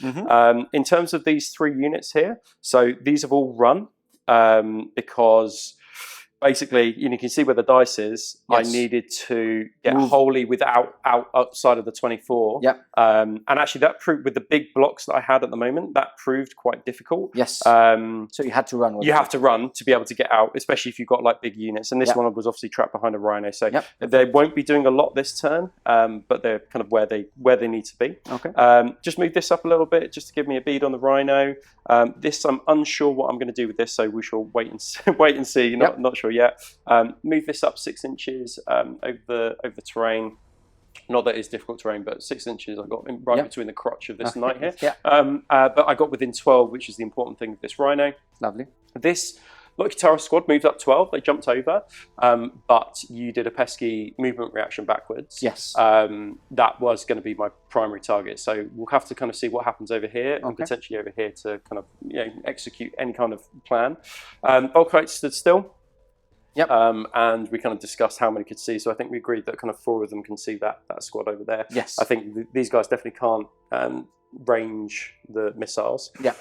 In terms of these 3 units here, so these have all run because. Basically, you can see where the dice is. Yes. I needed to get wholly outside of the 24. Yep. And actually, that proved with the big blocks that I had at the moment, that proved quite difficult. Yes. So you had to run. You have to run to be able to get out, especially if you've got like big units. And this one was obviously trapped behind a rhino, so they won't be doing a lot this turn, but they're kind of where they need to be. Okay. Just move this up a little bit, just to give me a bead on the rhino. This I'm unsure what I'm going to do with this, so we shall wait and see. Not sure yet. Move this up 6 inches over the terrain. Not that it's difficult terrain, but 6 inches I got right between the crotch of this knight here. But I got within 12, which is the important thing with this rhino. Lovely. This Tartaros squad moved up 12. They jumped over, but you did a pesky movement reaction backwards. Yes. That was going to be my primary target. So we'll have to kind of see what happens over here and potentially over here to kind of execute any kind of plan. Volkite stood still. Yep. And we kind of discussed how many could see. So I think we agreed that kind of 4 of them can see that squad over there. Yes. I think these guys definitely can't range the missiles. Yeah.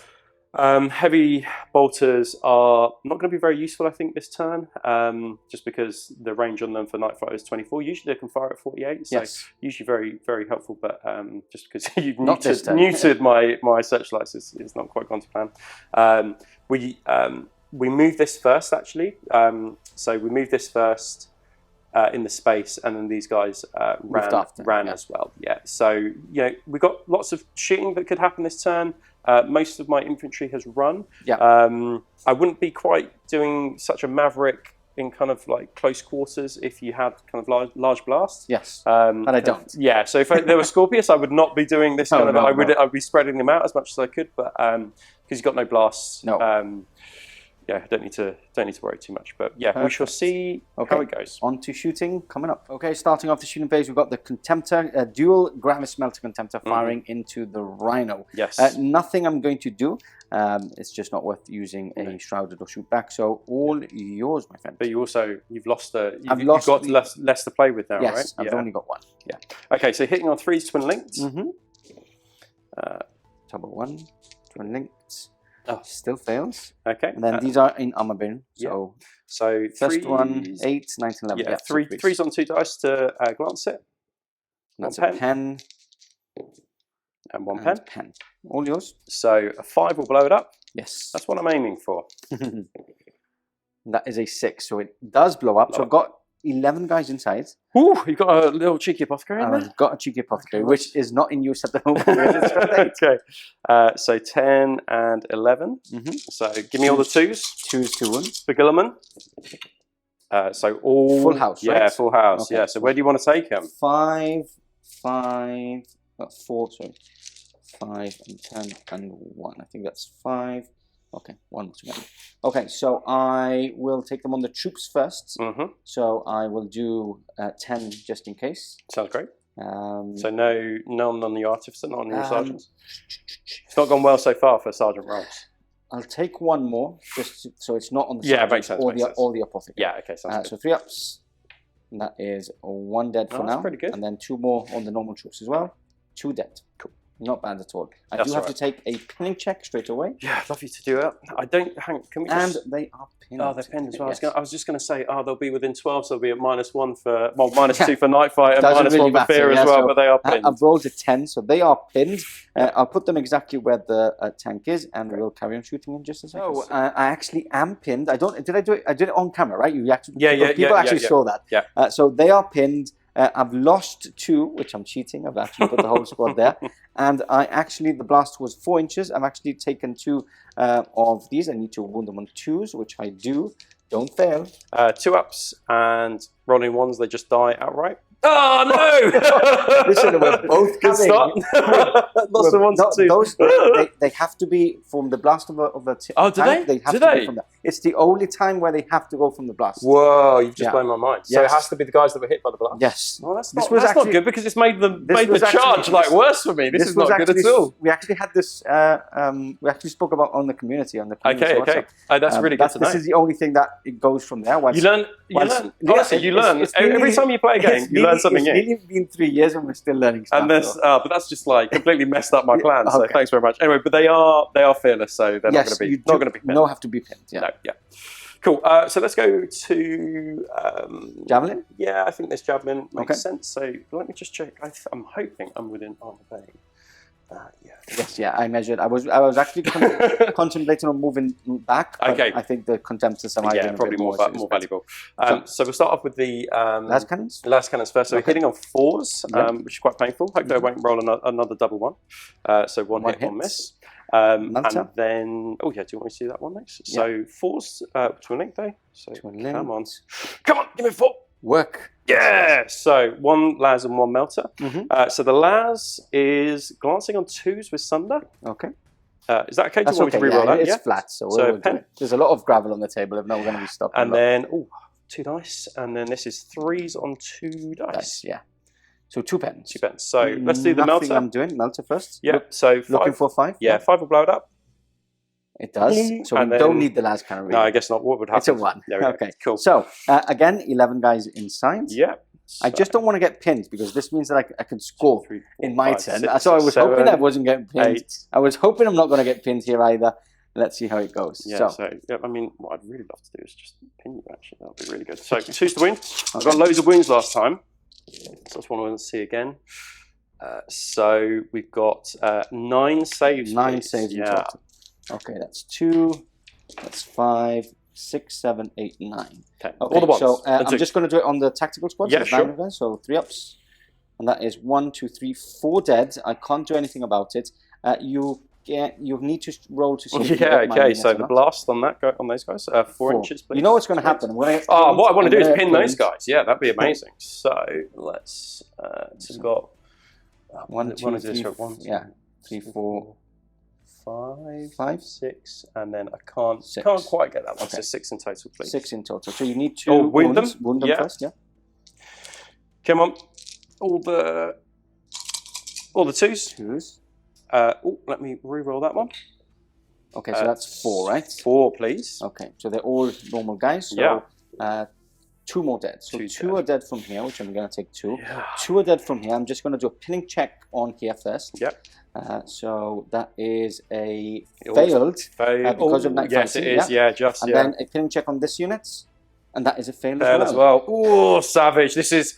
Heavy bolters are not going to be very useful, I think, this turn, just because the range on them for night fighter is 24. Usually they can fire at 48, so usually very, very helpful. But just because you've neutered my searchlights is not quite gone to plan. We moved this first, actually. So we moved this first in the space, and then these guys ran as well. Yeah. So we got lots of shooting that could happen this turn. Most of my infantry has run. Yeah. I wouldn't be quite doing such a maverick in kind of like close quarters if you had kind of large blasts. Yes. And I don't. Yeah. So if there were Scorpius, I would not be doing this kind of. I'd be spreading them out as much as I could, but because you've got no blasts. No. Don't need to worry too much. But yeah, we shall see how it goes. On to shooting coming up. Okay, starting off the shooting phase, we've got the Contemptor, dual Gravis Melter Contemptor firing into the Rhino. Yes. Nothing I'm going to do. It's just not worth using a shrouded or shoot back. So all yours, my friend. But you've lost you've got less to play with now, right? Yes, I've only got 1. Yeah. Okay, so hitting on 3s twin linked. Double 1, twin linked. Oh, still fails. Okay. And then these are in armor bin. So first one, 8, 9, 11. Yeah, threes on 2 dice to glance it. That's a pen. And 1 pen. Pen. All yours. So a 5 will blow it up. Yes. That's what I'm aiming for. That is a 6. So it does blow up. So I've got 11 guys inside. Ooh, you've got a little cheeky apothecary in there? I've got a cheeky apothecary, which is not in use at the moment. Okay. So 10 and 11. So give me all the 2s. 2s to 1. Spigillerman. So all... Full house, right? Yeah, full house. Okay. Yeah, so where do you want to take him? 5, 4, sorry. 5 and 10 and 1. I think that's 5. Okay, 1 together. Okay, so I will take them on the troops first. So I will do 10 just in case. Sounds great. So none on the Artificer, not on the Sergeants? It's not gone well so far for Sergeant rolls. I'll take 1 more, just so it's not on the Sergeant makes sense, or the Apothecary. Yeah, okay, sounds good. So 3 ups. And that is 1 dead for now. That's pretty good. And then 2 more on the normal troops as well. 2 dead. Cool. Not bad at all. I do have to take a pinning check straight away. Yeah, I'd love you to do it. I don't. Can we just... And they are pinned. Oh, they're pinned as well. Yes. I was just going to say, they'll be within 12, so they'll be at -1 for, -2 for night fight and -1 for fear as well, but they are pinned. I've rolled a 10, so they are pinned. I'll put them exactly where the tank is, and we'll carry on shooting in just a second. So I actually am pinned. Did I do it? I did it on camera, right? People actually saw that. Yeah. So they are pinned. I've lost 2, which I'm cheating. I've actually put the whole squad there. And the blast was 4 inches. I've actually taken 2 of these. I need to wound them on 2s, which I do. Don't fail. 2 ups and rolling 1s, they just die outright. Oh no! Listen, we're both Good having. start. Lots of ones and twos. Those they have to be from the blast of the Oh, do tank. they? Have Do to they? be from that. It's the only time where they have to go from the blast. Whoa, you've just Yeah. blown my mind. So it Yes. has to be the guys that were hit by the blast. Yes. Well, that's This not, was that's actually- not good because it's made the was charge actually- like worse for me. This is was not good actually, at all. We actually had this. We actually spoke about on the community Okay, okay. WhatsApp. Oh, that's really good to know. This is the only thing that it goes from there. You learn. Honestly, you learn. Every time you play a game, you learn something new. It's nearly been 3 years and we're still learning stuff. And this, but that's just like completely messed up my plan. So Okay. thanks very much. Anyway, but they are fearless, so they're not going to be pinned. No, have to be pinned. Yeah. No, yeah. Cool. So let's go to Javelin. Yeah, I think this javelin makes Okay. sense. So let me just check. I'm hoping I'm within Armour Bay. Yeah. Yes, yeah. I measured. I was actually contemplating on moving back. But Okay. I think the Contemptor somehow Yeah, probably more valuable. So we'll start off with the Las cannons. last cannons first. So we're Okay. hitting on 4s, Yeah. which is quite painful. Hopefully I won't roll another double one. So one hit, one miss. And Melter. then, oh yeah, do you want me to do that one next? So 4s, twin link though. So Twin link. come on, give me 4. Work. Yeah. So 1 Laz and 1 Melter. Mhm. So the Laz is glancing on 2s with Sunder. Okay. Is that okay? Do That's you want okay. me to reroll Yeah, that? it's Yeah. flat, so So we'll do pen. it. There's a lot of gravel on the table. If not, we're going to be stopping. And then 2 dice, and then this is 3s on 2 dice. Yeah. So 2 pens. 2 pence. So let's do the Nothing Melter. I'm doing Melter first. Yeah. So 5. Looking for 5. Yeah, 5 will blow it up. It does. So And we don't then- need the last cannon. No, I guess not. What would happen? It's a 1. There we go. Okay. Cool. So again, 11 guys inside. Yeah. I just don't want to get pinned because this means that I can score 3, 4, in my 5, turn. 6, So I was hoping I wasn't getting pinned. 8. I was hoping I'm not going to get pinned here either. Let's see how it goes. Yeah, so yeah, I mean, what I'd really love to do is just pin you, actually. That would be really good. So 2's to win. I got loads of wounds last time. So that's one I want to see again. So we've got 9 saves. 9 please. saves in Yeah. total. Okay, that's 2. That's 5, 6, 7, 8, 9. Okay. Okay, All the ones. so And I'm 2. just going to do it on the tactical squad. Yeah, There's sure. 9 of us, so 3 ups. And that is 1, 2, 3, 4 dead. I can't do anything about it. You need to roll to see if you Yeah, get my okay, unit so or the not. blast on those guys, 4 inches, please. You know what's going to happen. What I want to do is pin those guys. Yeah, that'd be amazing. So let's. So we've got 1, 2, 3, 1, 2, yeah, 3, 4, 5, 6, and then I can't 6. quite get that one. Okay. So 6 in total, please. 6 in total. So you need to wound them? Wound them Yeah. first, yeah. Come on, all the 2s. 2s. Let me re-roll that one. Okay, so that's 4, right? 4, please. Okay, so they're all normal guys. So, Yeah. 2 more dead. So 2 2 are dead from here, which I'm going to take 2. Yeah. 2 are dead from here. I'm just going to do a pinning check on here first. Yep. So that is a It failed. Failed. Because of night Yes, it fighting, is. Yeah, just And yeah. then a pinning check on this unit. And that is a fail Fail as as well. well. Oh, savage! This is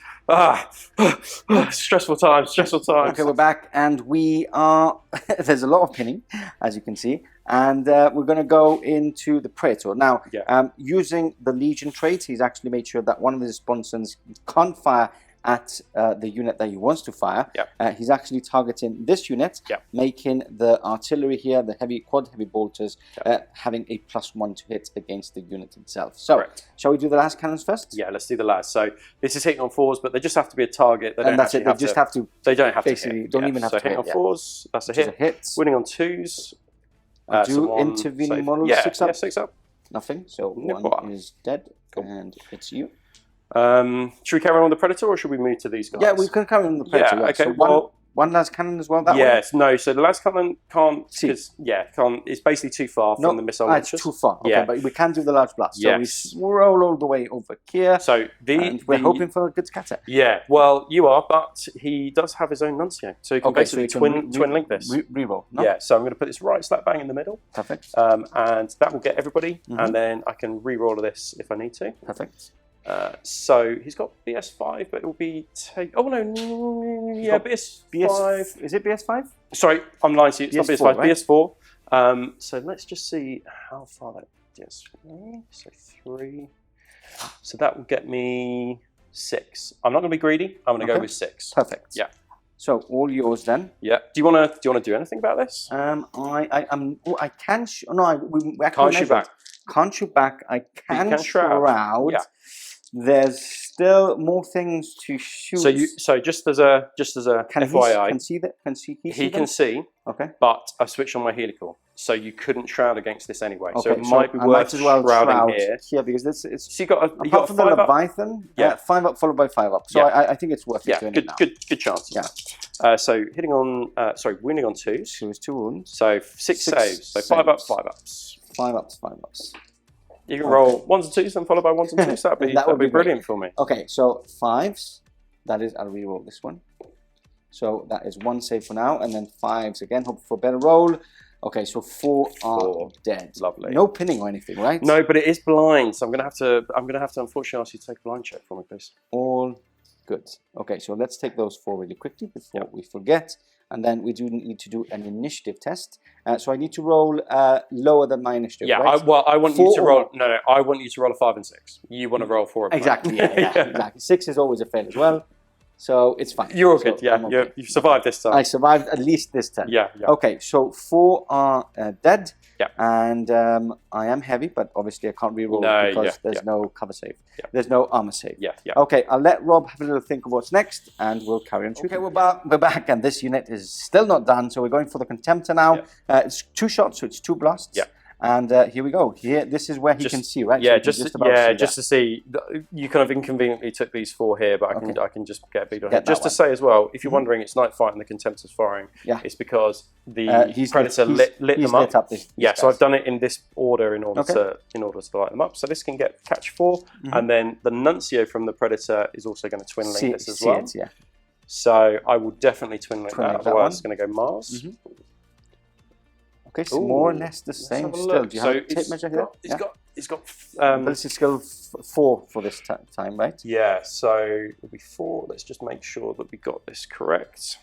stressful times. Stressful times. Okay, we're back, and we are. There's a lot of pinning, as you can see, and we're going to go into the Praetor now. Yeah. Using the Legion trait, he's actually made sure that one of his sponsors can't fire at the unit that he wants to fire. Yep. He's actually targeting this unit, Yep. making the artillery here, the quad heavy bolters, having a +1 to hit against the unit itself. So, Correct. shall we do the last cannons first? Yeah, let's do the last. So this is hitting on 4s, but they just have to be a target. They don't And that's it. actually They just have to. They don't have basically to hit. don't even have so to hitting hit, on yeah. 4s. That's a Which is hit. a hit. Winning on 2s. Do so 1, intervening so- models yeah, 6 up? Yeah, 6 up. Nothing. So Nope. 1 is dead, Cool. and it's you. Should we carry on with the Predator, or should we move to these guys? Yeah, we can carry on the Predator. Yeah, Yeah, okay, So well- one last cannon as well. That Yes, no. So the last cannon can't. See. 'Cause, yeah, can't. It's basically too far one. No, from the missile it's launchers. too far. Okay, Yeah. but we can do the large blast. Yes. So we roll all the way over here, So and we're hoping for a good scatter. Yeah, well, you are, but he does have his own nuncio, so he can Okay, so basically you can twin link this. Reroll. No? Yeah, so I'm going to put this right slap bang in the middle, Perfect. and that will get everybody, Mhm. and then I can re-roll this if I need to. Perfect. So he's got BS5, but it will be oh no, yeah, BS5. Is it BS5? Sorry, I'm lying to you. It's not BS4, BS5, right? BS4. So let's just see how far that gets me. So 3. So that will get me 6. I'm not going to be greedy. I'm going to go Okay. with 6. Perfect. Yeah. So all yours then. Yeah. Do you want to do anything about this? I can. No, we actually Can't shoot measured. back. Can't shoot back. I can can shroud. shroud. Yeah. There's still more things to shoot. So just as a FYI, he can see. Okay. But I've switched on my helical, so you couldn't shroud against this anyway. Okay, so it might be worth shrouding here. Yeah, because this is. So you got apart from the Leviathan, 5 up followed by 5 up. So I think it's worth it doing it now. Good chance. Yeah. So hitting on, wounding on 2s. So it's 2 wounds. So 6 saves. So 5 ups, 5 ups. 5 ups, 5 ups. You can roll 1s and 2s and followed by 1s and 2s. That would be brilliant for me. Okay, so 5s. That is, I'll reroll this one. So that is 1 save for now, and then 5s again. Hope for a better roll. Okay, so 4 are dead. Lovely. No pinning or anything, right? No, but it is blind, so I'm gonna have to unfortunately ask you to take a blind check for me, please. All good. Okay, so let's take those 4 really quickly before we forget. And then we do need to do an initiative test. So I need to roll lower than my initiative. Yeah, right? I want you to roll. No, I want you to roll a 5 and 6. You want to roll 4 and 5. Exactly. Yeah, exactly. 6 is always a fail as well, so it's fine. You're all good. Yeah, okay. You've survived this time. I survived at least this time. Yeah. Okay, so 4 are dead. Yeah. And I am heavy, but obviously I can't reroll because there's no cover save. Yeah. There's no armor save. Yeah. Okay, I'll let Rob have a little think of what's next, and we'll carry on shooting. Okay, we're back, and this unit is still not done, so we're going for the Contemptor now. Yeah. It's 2 shots, so it's 2 blasts. Yeah. And here we go. Here, this is where he can see, right? Yeah, so just to see. You kind of inconveniently took these 4 here, but I can just get a bead on it. Just to say as well, if you're wondering, it's night fight and the Contemptor's firing. Yeah. It's because the Predator lit them up. So I've done it in this order in order to light them up. So this can get catch 4, and then the Nuncio from the Predator is also going to twin link this as well. So I will definitely twin link that. Otherwise, it's going to go Mars. Okay, so more or less the same still. Do you have a tape measure here? It's got ability skill 4 for this time, right? Yeah, so it'll be 4. Let's just make sure that we got this correct.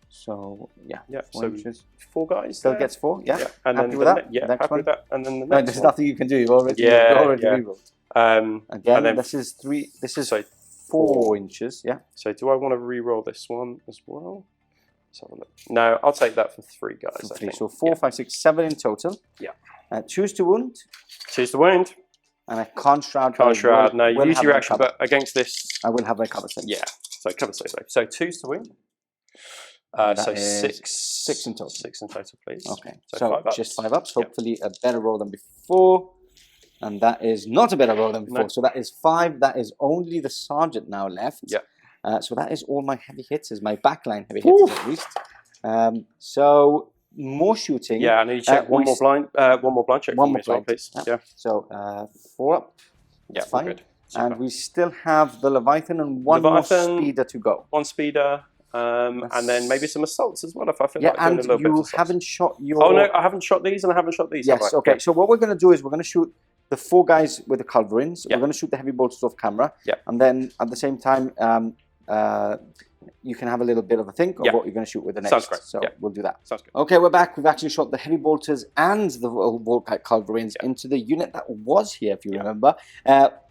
So yeah, 4 inches. 4 guys. Still gets 4. Yeah. And happy then with that? Yeah, happy with that. And then the next no, there's nothing you can do. You've already rerolled. Again, this is 3. This is 4 inches. Yeah. So do I want to re-roll this one as well? Let's have a look. No, I'll take that for 3 guys. For 3. So 4, 5, 6, 7 in total. Yeah. Choose to wound. Choose to wound. And I can't shroud. Can't shroud. No, you use your action, but against this, I will have my cover save. Yeah. So cover save. So 2's to wound. So 6 in total. 6 in total, please. Okay. So 5 ups. Just 5 ups. Hopefully a better roll than before. And that is not a better roll than before. No. So that is 5. That is only the sergeant now left. Yeah. So that is all my heavy hits, is my backline heavy hits at least. So more shooting. Yeah, I need to check one more blind check for me as well, please. Yeah. So 4 up. Yeah, fine. Good. And we still have the Leviathan and one more speeder to go. 1 speeder. And then maybe some assaults as well if I feel like doing a little bit of assaults. You haven't shot your... Oh no, I haven't shot these and I haven't shot these. Yes, okay. So what we're going to do is we're going to shoot the 4 guys with the culverins. We're going to shoot the heavy bolters off camera. And then at the same time, you can have a little bit of a think of what you're going to shoot with the next. Sounds great. So we'll do that. Sounds good. Okay, we're back. We've actually shot the heavy bolters and the Volkite culverins into the unit that was here, if you remember.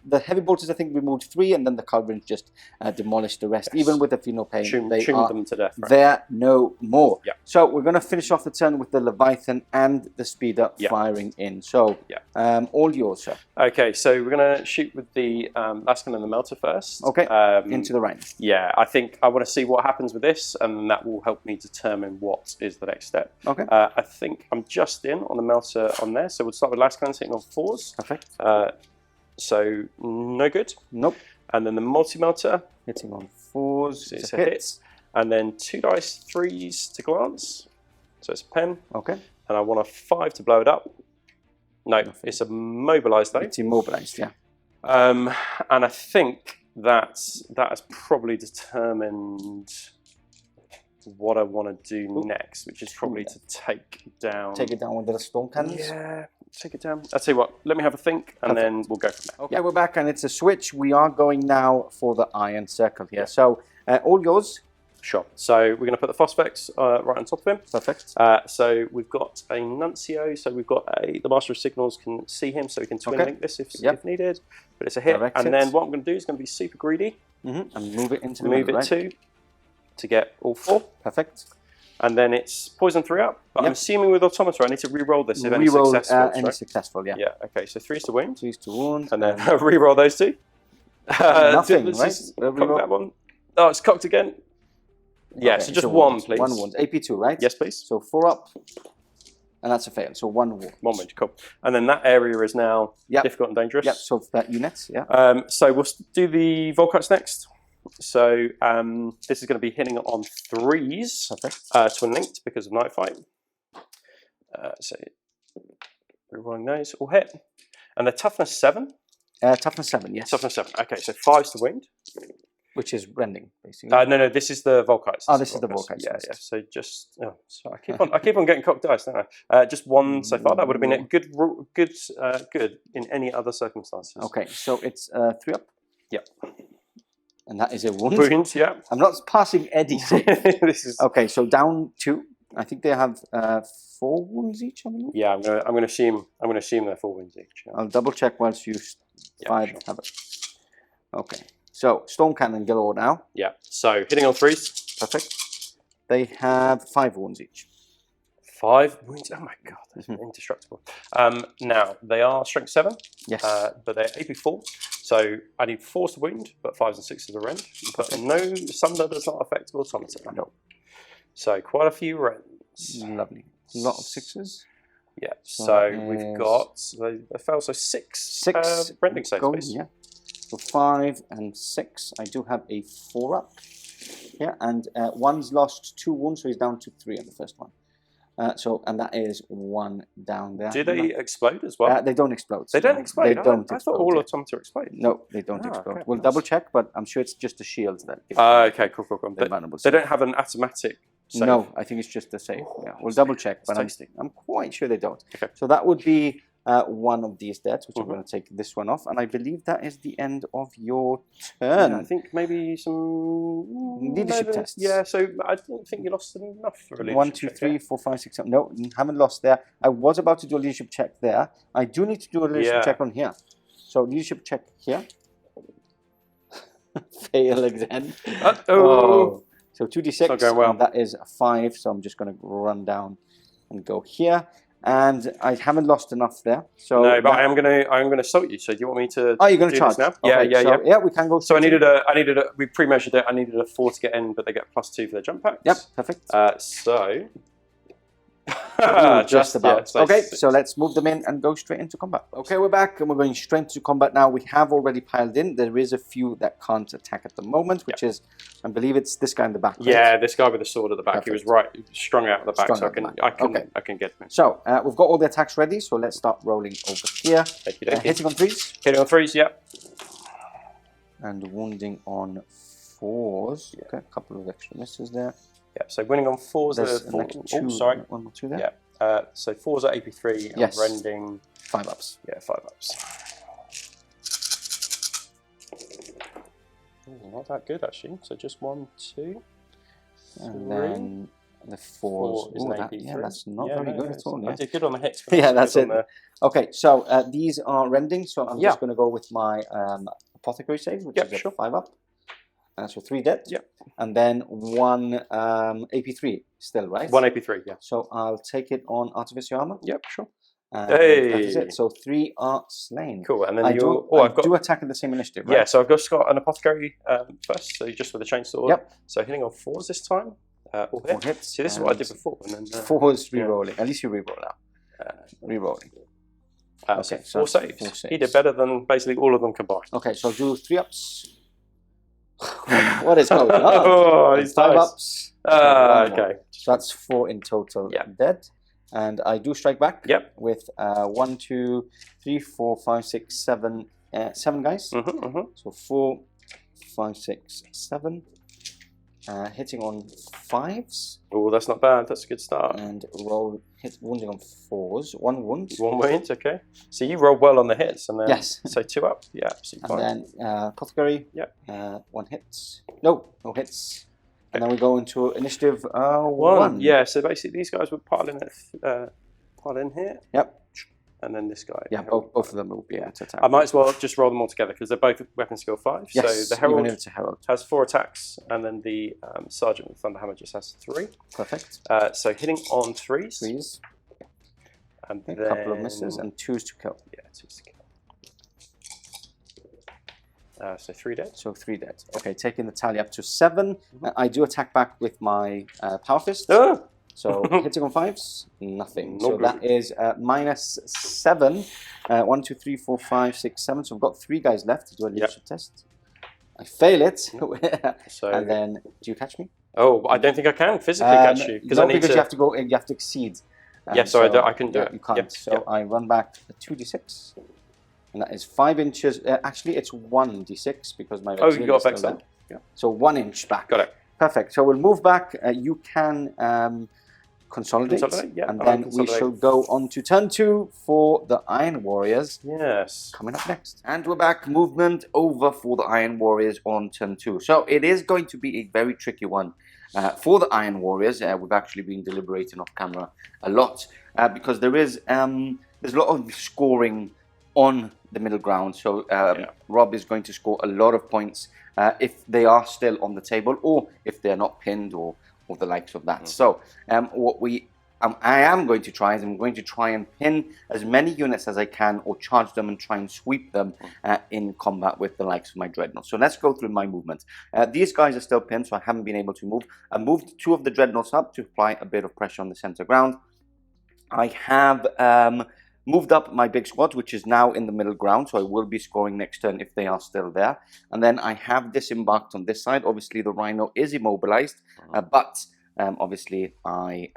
The heavy bolters, I think, we moved 3, and then the culverins just demolished the rest. Even with the Phenopane, they are them to death. Right? There no more. So we're going to finish off the turn with the Leviathan and the speeder firing in. So all yours, sir. Okay, so we're going to shoot with the Laskin and the Melter first. Okay, into the range. Yeah, I think I want to see what happens with this, and that will help me determine what is the next step. Okay. I think I'm just in on the Melter on there, so we'll start with Laskin hitting on 4s. Perfect. So no good. Nope. And then the multi-melter hitting on 4s. So it's a hit. And then 2 dice 3s to glance. So it's a pen. Okay. And I want a 5 to blow it up. No, it's immobilized though. It's immobilized, yeah. And I think that has probably determined what I want to do next, which is probably to take down. Take it down with the storm cannons. Yeah. Take it down. I'll tell you what, let me have a think and then we'll go from there. Okay, we're back and it's a switch. We are going now for the iron circle here. So, all yours. Sure. So, we're going to put the Phosphex right on top of him. Perfect. So, we've got a Nuncio. So, we've got the Master of Signals can see him, so we can twin link this if needed. But it's a hit. Direct and then what I'm going to do is going to be super greedy. And move it into the middle, right? 2 to get all 4. Perfect. And then it's poison 3 up. But I'm assuming with Automator, I need to re-roll this if any successful. Any successful, yeah. Yeah, okay. So 3's to wound. 3's to wound. And then re-roll those 2. Nothing, let's right? just cock that one. Oh, it's cocked again. Yeah, Okay, so just one, please. 1 wound. AP2, right? Yes, please. So 4 up, and that's a fail. So 1 wound. 1 wound, cool. And then that area is now difficult and dangerous. Yep, so that units, yeah. So we'll do the Volkites next. So this is going to be hitting on 3s. Perfect. Twin linked because of Night Fight. So rerolling those, all hit. And they're toughness 7? Toughness 7, yes. Toughness 7, okay, so 5's to wound. Which is rending, basically. No, this is the Volkites. This is the Volkites. Yeah, yeah. So just, sorry, I keep on getting cocked dice, don't I? Just 1 so far. That would have been a good in any other circumstances. Okay, so it's 3 up. Yep. And that is a wound. Wound, yeah. I'm not passing Eddie safe. This is okay. So down 2. I think they have 4 wounds each. I believe. Yeah, I'm gonna assume they're 4 wounds each. Yeah. I'll double check once you have it. Okay. So Storm Cannon galore now. Yeah. So hitting on 3s. Perfect. They have 5 wounds each. 5 wounds. Oh my god, that's indestructible. Now they are strength 7. Yes. But they're AP 4. So I need 4s to wound, but 5s and 6s to rend. But no, Sunder does not affect Automata. No. So quite a few rends. Lovely. A lot of 6s. Yeah. So we've got they fail. So 6 rending saves. Yeah. So 5 and 6. I do have a 4 up. Yeah, and 1's lost 2 wounds, so he's down to 3 on the first one. And that is 1 down there. Do they explode as well? They don't explode. They don't explode. They don't explode. I thought all Automata explode. No, they don't explode. Okay, We'll double check, but I'm sure it's just the shields that. Okay, cool. They don't have an automatic save. No, I think it's just the save. Yeah, we'll double check, but I'm quite sure they don't. Okay. So that would be one of these deaths, which I'm going to take this one off, and I believe that is the end of your turn. Yeah, I think maybe some leadership tests. Yeah, so I don't think you lost enough for a leadership 1, 2, 3, 4, 5, 6, 7. No, haven't lost there. I was about to do a leadership check there. I do need to do a leadership check on here. So leadership check here. Fail again. Oh. So 2d6. Well. And that is a 5. So I'm just going to run down and go here. And I haven't lost enough there. So no, but I'm gonna salt you. So do you want me to? Oh, you're gonna charge now? Okay, yeah. We can go. So we pre-measured it. I needed a 4 to get in, but they get +2 for their jump packs. Yep, perfect. So just about. Yeah, okay, so let's move them in and go straight into combat. Okay, we're back and we're going straight into combat now. We have already piled in. There is a few that can't attack at the moment, which is, I believe it's this guy in the back. Right? Yeah, this guy with the sword at the back. Perfect. He was strung out at the back, strung so I can get him. So we've got all the attacks ready. So let's start rolling over here. Hitting on 3s. Hitting on 3s. Yep. And wounding on 4s. Yeah. Okay, a couple of extra misses there. Yeah, so winning on 4s. There's an extra 2, 1 or 2 there. Yeah. So 4s are AP3 and rending 5 ups. Yeah, 5 ups. Ooh, not that good actually. So just 1, 2, and 3. then the 4s. Is an AP3. Yeah, that's not very good at all. I did good on the hits. Yeah, that's it. Okay, so these are rending. So I'm just going to go with my Apothecary save, which is a 5 up. So 3 dead. Yeah. And then 1 AP3 still, right? 1 AP3, yeah. So I'll take it on Artificer Armour. Yep, sure. Hey! That is it. So 3 are slain. Cool. And then I do attack in the same initiative, right? Yeah, so I've just got an Apothecary first, so just with a Chainsword. Yep. So hitting on 4s this time. All hits. See, this is what I did before. And then, 4s re-rolling. At least you re-roll now. Re-rolling. Okay, so 4 saves. He did better than basically all of them combined. Okay, so I'll do 3 ups. What is going on? Oh, he's 5 nice. ups. Okay. So that's 4 in total dead. And I do strike back with 1, 2, 3, 4, 5, 6, 7, 7 guys. So 4, 5, 6, 7. Hitting on 5s. Oh, that's not bad. That's a good start. And wounding on 4s. 1 wound. 1 wound, okay. So you rolled well on the hits, and then yes. So 2 up. Yeah, absolutely fine. And then Apothecary. 1 hit. No hits. And then we go into initiative 1. Yeah, so basically these guys would pile in here. Yep. And then this guy. Yeah, both of them will be able to attack. I might as well just roll them all together because they're both weapon skill 5. Yes, so the Herald, even if it's a Herald has 4 attacks, and then the Sergeant with Thunderhammer just has 3. Perfect. So hitting on 3s. 3s. And a couple of misses and 2s to kill. Yeah, 2s to kill. So 3 dead. So 3 dead. Okay, taking the tally up to 7. I do attack back with my Power Fist. Oh! So hitting on 5s, nothing. No So good. that is -7. 1, 2, 3, 4, 5, 6, 7. So I've got 3 guys left to do a leadership test. I fail it. So, and then, do you catch me? oh, I don't think I can physically catch you. No, because you have to go. You have to exceed. Yeah, so I couldn't do it. You can't. Yep, So yep. I run back a 2d6. And that is 5 inches. Actually, it's 1d6 because my Oh, you got is still back there. then. Yeah. So 1 inch back. Got it. Perfect. So we'll move back. You can consolidate. Yeah, and I'll then we consolidate. shall go on to turn 2 for the Iron Warriors. Yes. Coming up next. And we're back. Movement over for the Iron Warriors on turn 2. So it is going to be a very tricky one. For the Iron Warriors, we've actually been deliberating off camera a lot because there's a lot of scoring on the middle ground. So Rob is going to score a lot of points if they are still on the table or if they're not pinned or the likes of that. So what I am going to try is I'm going to try and pin as many units as I can or charge them and try and sweep them in combat with the likes of my Dreadnought. So let's go through my movement. These guys are still pinned, so I haven't been able to move. I moved 2 of the Dreadnoughts up to apply a bit of pressure on the center ground. I have moved up my big squad, which is now in the middle ground, so I will be scoring next turn if they are still there. And then I have disembarked on this side. Obviously, the Rhino is immobilized, but obviously I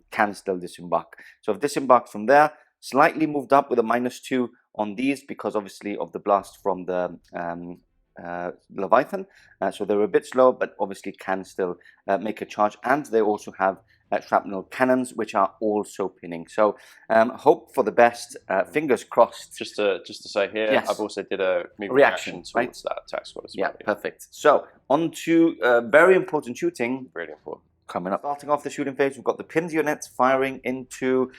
can still disembark. So I've disembarked from there, slightly moved up with a -2 on these because obviously of the blast from the Leviathan. So they're a bit slow, but obviously can still make a charge. And they also have shrapnel cannons, which are also pinning. So hope for the best. Fingers crossed. Just to say here, Yes. I've also did a Reaction, towards right? that attack squad as Yeah, well. perfect. So on to very important shooting. Really important. Coming up. Starting off the shooting phase, we've got the pinned units firing into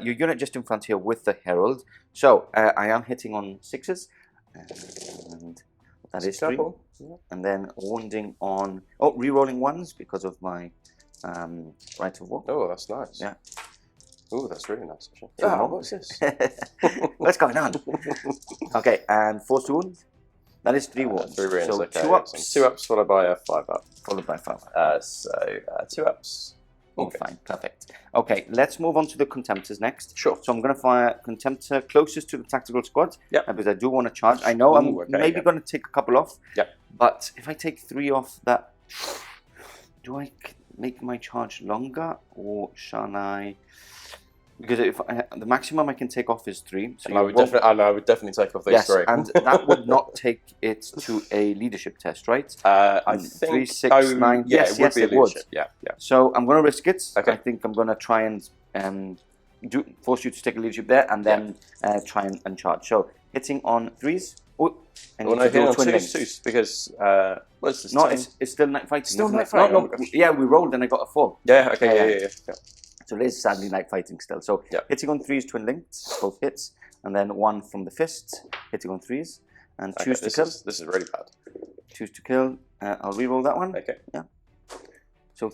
your unit just in front here with the Herald. So I am hitting on 6s. And that is 3. Yeah. And then wounding on... Oh, re-rolling 1s because of my Rite of War. Oh, that's nice. Yeah. Oh, that's really nice, actually. Oh, what's this? What's going on? Okay, and force to wound. That is 3 wounds. 3 wounds, So okay. 2 ups. Excellent. 2 ups followed by a 5 up. Followed by 5 up. So 2 ups. Oh, fine, perfect. Okay, let's move on to the Contemptors next. Sure. So I'm going to fire Contemptor closest to the tactical squad. Yep. Because I do want to charge. I know I'm maybe going to take a couple off. Yep. But if I take 3 off, that do I make my charge longer or shall I? Because if the maximum I can take off is 3. So I would definitely take off these 3. And that would not take it to a leadership test, right? I think 3, 6, 9. Yeah, Yes, it would be a it would. leadership. Yeah. So I'm going to risk it. Okay. I think I'm going to try and force you to take a leadership there, and then try and charge. So hitting on 3s. Oh, and Well, no, hitting on twin 2s, links. because what's this? No, it's still night fighting. Still isn't night it? fighting? No, Oh my gosh. yeah, we rolled and I got a 4. Yeah. Okay. Yeah. So it is sadly night fighting still. So hitting on 3s, twin links, both hits, and then 1 from the fist, hitting on 3s, and choose to kill. This is really bad. Choose to kill. I'll re-roll that one. Okay. Yeah. So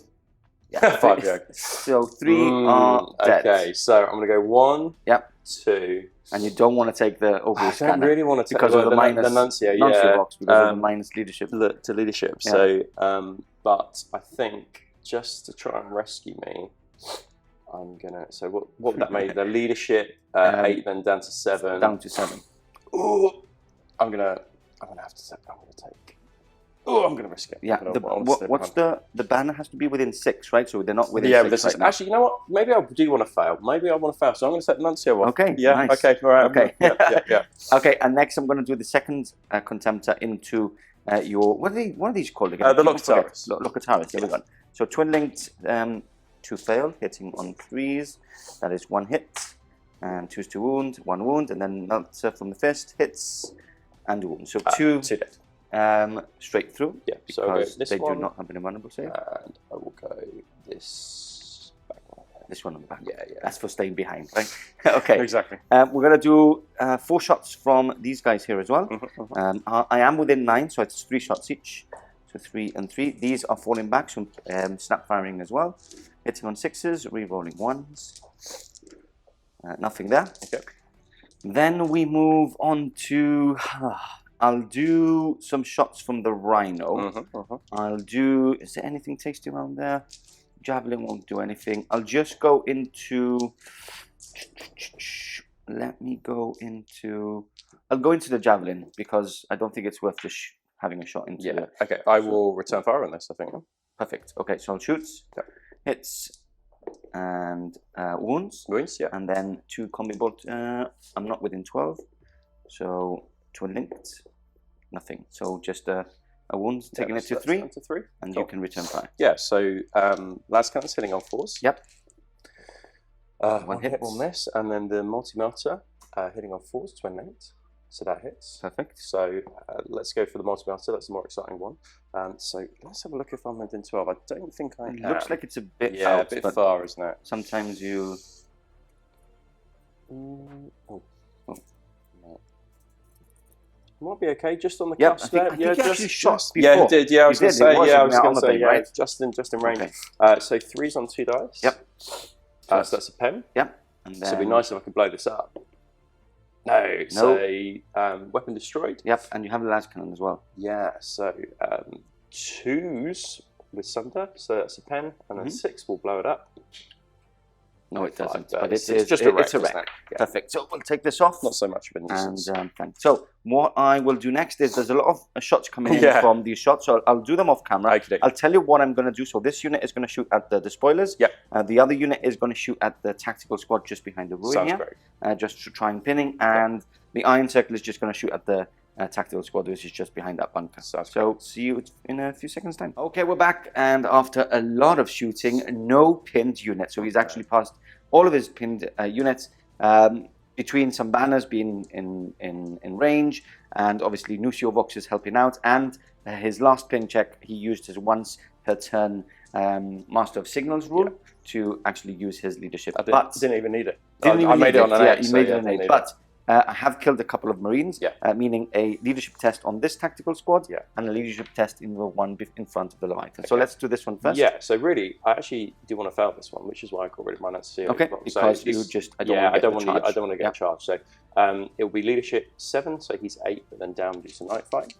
5. Yeah. So 3 are dead. Okay, so I'm gonna go 1. Yep. 2. And you don't want to take the Ogre I don't really want to take because of the minus the Nuncio, box because of the minus leadership. to leadership. Yeah. So, but I think just to try and rescue me, I'm gonna. So what would that make? The leadership 8, then down to 7. Down to 7. Ooh, I'm gonna have to. I'm gonna take. Oh, I'm gonna risk it. Yeah. What's the banner has to be within 6, right? So they're not within 6 right now. Actually, you know what? Maybe I do want to fail. So I'm gonna set Nuncio off. Okay. Yeah. Nice. Okay. All right. Okay. Yeah. Okay. And next, I'm going to do the second Contemptor into your what are these called again? The Locataris. Locataris. There we go. So twin linked to fail, hitting on 3s. That is 1 hit, and choose to wound, 1 wound, and then Meltzer from the fist hits and wound. So 2 dead. Straight through. Yeah. So Because this they one, do not have an invulnerable save. and I will go this back one. This one on the back. Yeah. That's for staying behind, right? Okay. Exactly. We're going to do 4 shots from these guys here as well. I am within 9, so it's 3 shots each. So 3 and 3. These are falling back, so snap firing as well. Hitting on 6s, re-rolling 1s. Nothing there. Okay. Then we move on to I'll do some shots from the Rhino. I'll do. Is there anything tasty around there? Javelin won't do anything. I'll just go into. Let me go into. I'll go into the Javelin because I don't think it's worth just having a shot into. Yeah. Okay. I will return fire on this. I think. Perfect. Okay. So I'll shoot. Yep. Hits. And wounds. Wounds. Yeah. And then 2 Combi-Bolter. I'm not within 12. So twin linked. Nothing. So just a wound, taking it to 3. To 3. And you can return fire. Yeah. So last count's hitting on 4s. Yep. One hit will miss, and then the multi-melter hitting on 4s, twin linked. So that hits. Perfect. So let's go for the multi-melter. That's the more exciting one. So let's have a look if I'm within 12. I don't think I am. It looks like it's a bit out, a bit far, isn't it? Sometimes you. Might be okay, just on the Yep, cusp I there. think you actually shot before. Yeah, he did. Yeah, I was going to say. Yeah, I was going to say. Yeah, right? just in range. Okay. So 3s on 2 dice. Yep. So that's a pen. Yep. And then... So it'd be nice if I could blow this up. No. So weapon destroyed. Yep, and you have the last cannon as well. Yeah. So 2s with sunder. So that's a pen, and then 6 will blow it up. No, it doesn't. But it's just a wreck. It's a wreck. Yeah. Perfect. So we'll take this off. Not so much of a nuisance. And thanks. So what I will do next is there's a lot of shots coming in from these shots. So I'll do them off camera. Okay. I'll tell you what I'm going to do. So this unit is going to shoot at the spoilers. Yep. The other unit is going to shoot at the tactical squad just behind the ruin. Sounds here. great. Just to try and pinning. And the iron circle is just going to shoot at the tactical squad, which is just behind that bunker. So see you in a few seconds time. Okay, we're back, and after a lot of shooting, no pinned unit. So he's actually passed all of his pinned units, between some banners being in range, and obviously Nucio Vox is helping out, and his last pin check he used his once per turn Master of Signals rule to actually use his leadership. But didn't even need it. I made it on an 8. You made it on an 8, but I have killed a couple of Marines, meaning a leadership test on this tactical squad and a leadership test in the one in front of the Leviathan. So let's do this one first. Yeah, so really, I actually do want to fail this one, which is why I got rid of my Nancy. Okay, because you just, I don't want to get charged. So it will be leadership 7, so he's 8, but then down due to night fight.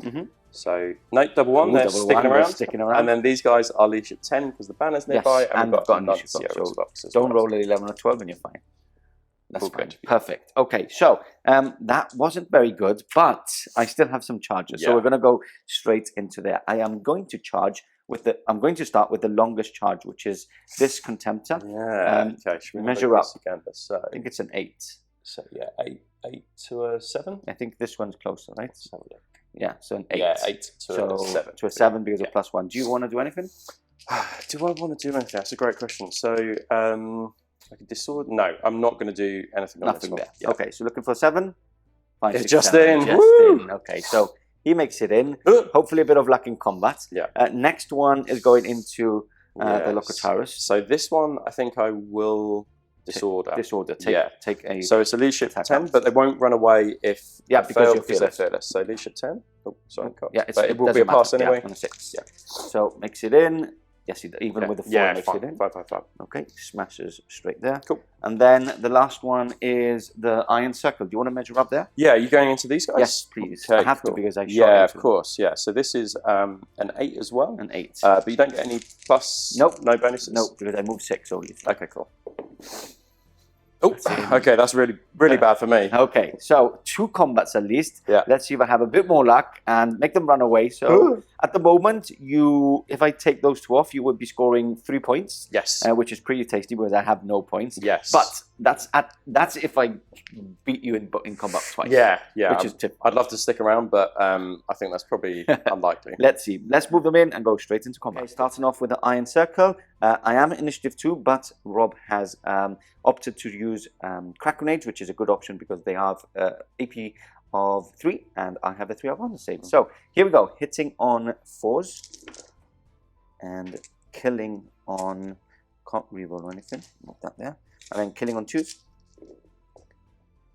So night double 1, they're sticking around. And then these guys are leadership 10 because the banner's nearby, and we've got a leadership box. Don't roll an 11 or 12 and you're fine. That's good. Perfect. Okay, so that wasn't very good, but I still have some charges. So we're going to go straight into there. I am going to charge with the. I'm going to start with the longest charge, which is this Contemptor. Yeah. Okay. Should we measure up? Again? So I think it's an 8. So yeah, 8 to a 7. I think this one's closer, right? Yeah. So an 8. Yeah, 8 to a 7. To a 7 because of +1. Do you want to do anything? Do I want to do anything? That's a great question. So. I could disorder. No, I'm not going to do anything on this one. There. Yeah. Okay, so looking for 7. 5, it's 6, just 7. in. Just in. Okay, so he makes it in. Hopefully a bit of luck in combat. Yeah. Next one is going into the Tartaros. So this one, I think I will disorder. Take a. So it's a leadership 10, but they won't run away if because they're fearless. So leadership 10. Oh, sorry. Yeah, but it will be a pass anyway. On a 6. Yeah. So makes it in. Yes, even with the 4 makes it in. 5, 5, 5. Okay, smashes straight there. Cool. And then the last one is the Iron Circle. Do you want to measure up there? Yeah, are you going into these guys? Yes, please. Okay, I have to because I shot Yeah, of course. Yeah, so this is an 8 as well. An 8. But you don't get any plus? Nope. No bonuses? Nope, because I moved 6 only. Okay, cool. Oh, okay, that's really bad for me. Okay, so 2 combats at least. Yeah. Let's see if I have a bit more luck and make them run away. So at the moment, if I take those 2 off, you would be scoring 3 points. Yes. Which is pretty tasty because I have no points. Yes. But that's if I beat you in combat twice. Yeah. Which is typical. I'd love to stick around, but I think that's probably unlikely. Let's see. Let's move them in and go straight into combat. Okay, starting off with the Iron Circle. I am initiative 2, but Rob has opted to use crack grenades, which is a good option because they have AP of 3, and I have a 3 of honor save. So here we go, hitting on 4s and killing on. Can't reroll or anything. Not that there. And then killing on 2s.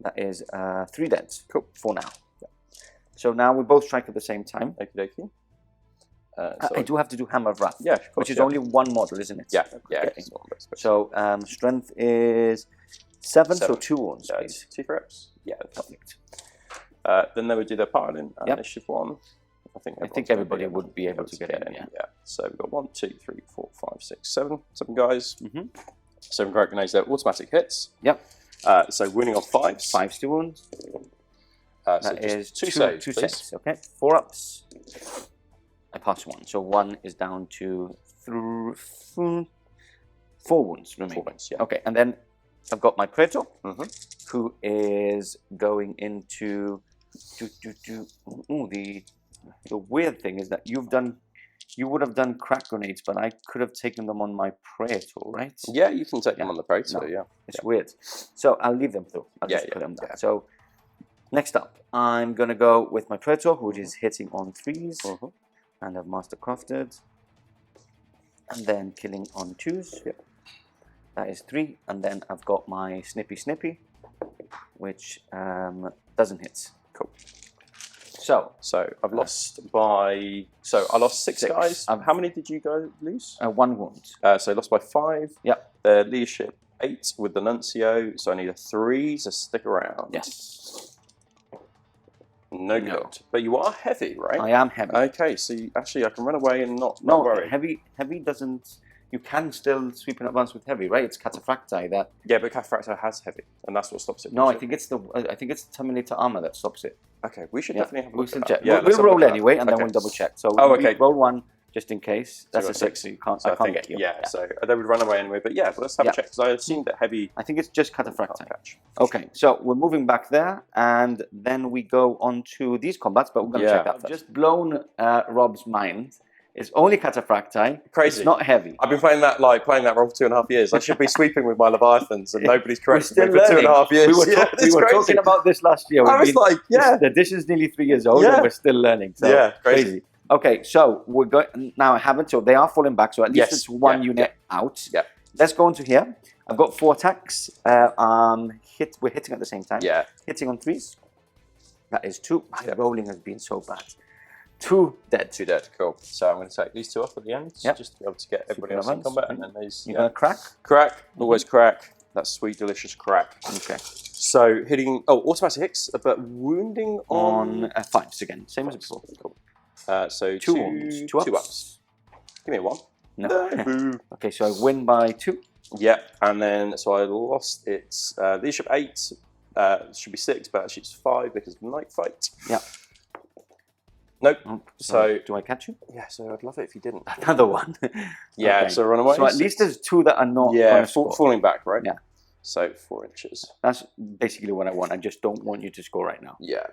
That is 3 deads. Cool. For now. Yeah. So now we both strike at the same time. Okie dokie. I do have to do Hammer of Wrath, which is only 1 model, isn't it? Yeah. Okay. So strength is 7, so 2 wounds, please. 2 for reps. Yeah, perfect. Then they would do their piling and Yep. initiative 1. I think everybody would be able to get in. Yeah. So we've got 1, 2, 3, 4, 5, 6, 7. 7 guys. Mhm. 7 great grenades. They're automatic hits. Yep. So winning on 5s. 5 steel wounds. So That just is 2 saves. Two please. saves. Okay. 4 ups. I pass 1, so 1 is down to 4 wounds remaining. 4 wounds, yeah. Okay, and then I've got my Praetor, Mhm. who is going into ooh, the weird thing is that you would have done crack grenades, but I could have taken them on my Praetor, right? Yeah, you can take them on the Praetor, No. yeah. It's weird. So I'll leave them through. I'll Yeah, just put them down. yeah. So next up, I'm going to go with my Praetor, which is hitting on 3s, Mhm. and I've Master Crafted, and then killing on 2s. Yep. That is 3, and then I've got my Snippy, which doesn't hit. Cool. So I've lost by... So I lost 6 6. guys. How many did you guys lose? 1 wound. So I lost by 5. Yep. Their leadership 8 with the Nuncio, so I need a 3 to stick around. Yes. No good. But you are heavy, right? I am heavy. Okay, so actually I can run away and not No, worry. heavy doesn't... You can still sweep in advance with heavy, right? It's Cataphracti that... Yeah, but Cataphractor has heavy, and that's what stops it. No, I think it's the Terminator armor that stops it. Okay, we should Yeah, definitely have a we look should at check. that. Yeah, We'll let's have a roll look at that. anyway, and then Okay. we'll double check. So Oh, okay. roll 1 just in case. That's So a got 6, 6. so you can't. So I can't get you. Yeah, so they would run away anyway. But yeah, let's have Yeah. a check, because I assumed that heavy... I think it's just can't Cataphracti. catch. Okay, so we're moving back there, and then we go on to these combats, but we're going to Yeah. check that first. Just blown Rob's mind. It's only Cataphracti. Crazy. It's not heavy. I've been playing that role for 2.5 years. I should be sweeping with my Leviathans, and nobody's corrected me We're for still 2.5 years. We were, Yeah, we it's were crazy. talking about this last year. I was like, yeah. The edition's nearly 3 years old, Yeah. and we're still learning. So Yeah, crazy. Okay, so we're going now. I haven't, so they are falling back. So at least Yes, it's 1 yeah, unit out. Yeah. Let's go into here. I've got 4 attacks. We're hitting at the same time. Yeah. Hitting on 3s. That is 2. My rolling has been so bad. 2 dead. 2 dead, cool. So I'm going to take these 2 off at the end, Yep. just to be able to get everybody else Super in combat, and then these... You're gonna crack. Crack, always crack. That sweet, delicious crack. Okay. So hitting... Oh, automatic hits, but wounding On 5s again, same as before. Cool. So 2 wounds. 2 ups. 2 ups. Give me a 1. No. Boo. Okay, so I win by 2. Yeah, and then so I lost its leadership 8. Should be 6, but actually it's 5 because of the night fight. Yeah. Nope. Oh, So do I catch you? yeah, so I'd love it if you didn't. Another one. Yeah, Okay. so run away. So at least there's 2 that are not. yeah, gonna score. falling back, right? Yeah. So 4 inches. That's basically what I want. I just don't want you to score right now. Yeah.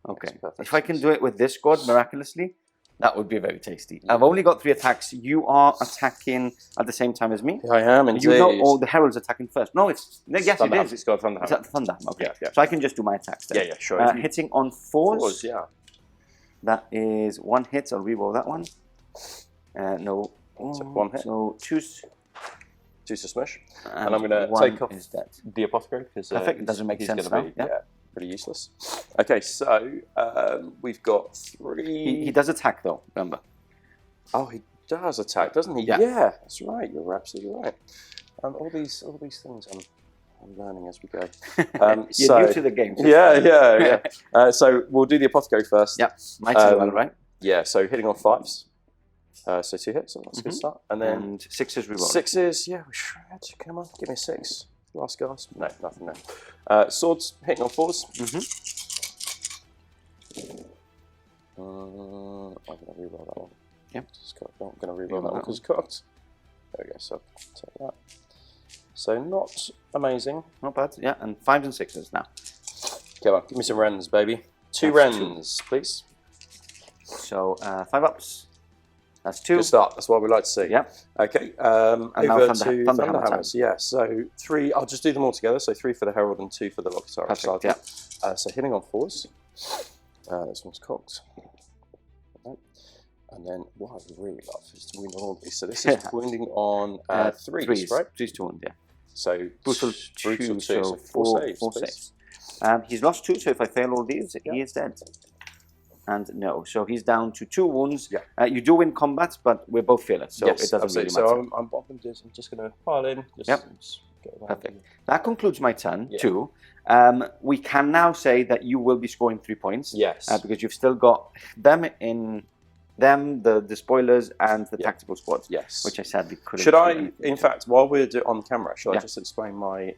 Okay. That's perfect. If I can do it with this squad miraculously, that would be very tasty. I've only got 3 attacks. You are attacking at the same time as me. I am indeed. You know, or the Herald's attacking first. No, it's yes, it is. It's got Thunder It's Hammer. at Thunder. Okay. Yeah, yeah. So I can just do my attacks then. Yeah, sure. Hitting on 4s. 4s, yeah. That is 1 hit. I'll reroll that one. No. So 1 hit. So 2s. 2 to smush. And I'm gonna 1 take off is dead. the Apothecary because Perfect, it doesn't make he's sense gonna be, now, yeah. pretty useless. Okay, so we've got 3. He does attack though, remember. Oh, he does attack, doesn't he? Yeah. That's right. You're absolutely right. All these things I'm learning as we go. You're new to the game. so- Yeah. So we'll do the Apothecary first. Yeah, my turn, right? Yeah. So hitting on 5s. So 2 hits. So that's a good start. And then And 6s reroll. 6s. Yeah, we should. Come on, give me a 6. Last gasp. No, nothing. No. Swords hitting on 4s. I'm gonna reroll that one. Yep. I'm gonna reroll that one because it's cocked. There we go. So take that. So not amazing. Not bad. Yeah, and 5s and 6s now. Come on, give me some Wrens, baby. 2 That's Wrens, please. So 5 ups. That's 2. Good start. That's what we like to see. Yep. Okay. And now Over Thunder to Hammer Thunderhammers. Yeah. So 3. I'll just do them all together. So 3 for the Herald and 2 for the Loyalist. Perfect, yeah. So hitting on 4s. This one's cocked. Okay. And then what I really love is to wound on all these. So this is wounding on 3s, right? 3s to 1, yeah. So Brutal 2, so 4 saves. 4 please. saves. He's lost 2, so if I fail all these, he is dead. And no, so he's down to 2 wounds. Yeah. You do win combat, but we're both fearless, so Yes, it doesn't absolutely. really matter. So I'm just going to pile in. Just Yep. get around Perfect. you. That concludes my turn, Yeah. too. We can now say that you will be scoring 3 points. Yes. Because you've still got the spoilers, and the tactical squads. Yes. Which I sadly couldn't. Should I, in fact, while we're on camera, should I Yeah. just explain my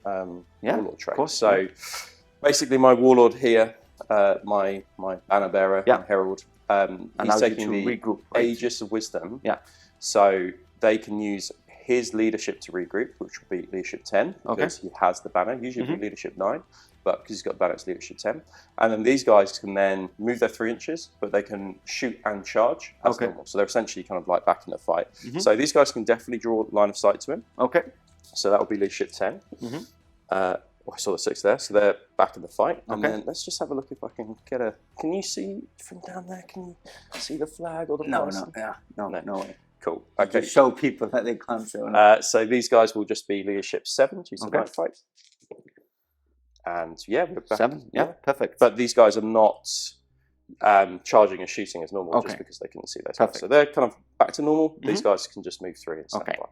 Yeah, warlord trait? of course, So, basically, my warlord here, my banner bearer, Yeah. my herald, he's allows you taking to the regroup, right? Aegis of Wisdom. Yeah. So they can use his leadership to regroup, which will be leadership 10, because he has the banner. Usually it'd be leadership 9, but because he's got the banner, it's leadership 10. And then these guys can then move their 3 inches, but they can shoot and charge as normal. So they're essentially kind of like back in the fight. So these guys can definitely draw line of sight to him. Okay. So that will be leadership 10. I saw the 6 there, so they're back in the fight. And Okay. then let's just have a look if I can get a... Can you see from down there? Can you see the flag or the person? No way. Cool. Okay. Okay. Show people that they can't see. So these guys will just be leadership 7 due to the night fight. And yeah, we're back. 7? Yeah, perfect. But these guys are not charging and shooting as normal just because they couldn't see those guys. So they're kind of back to normal. These guys can just move 3 and stand by.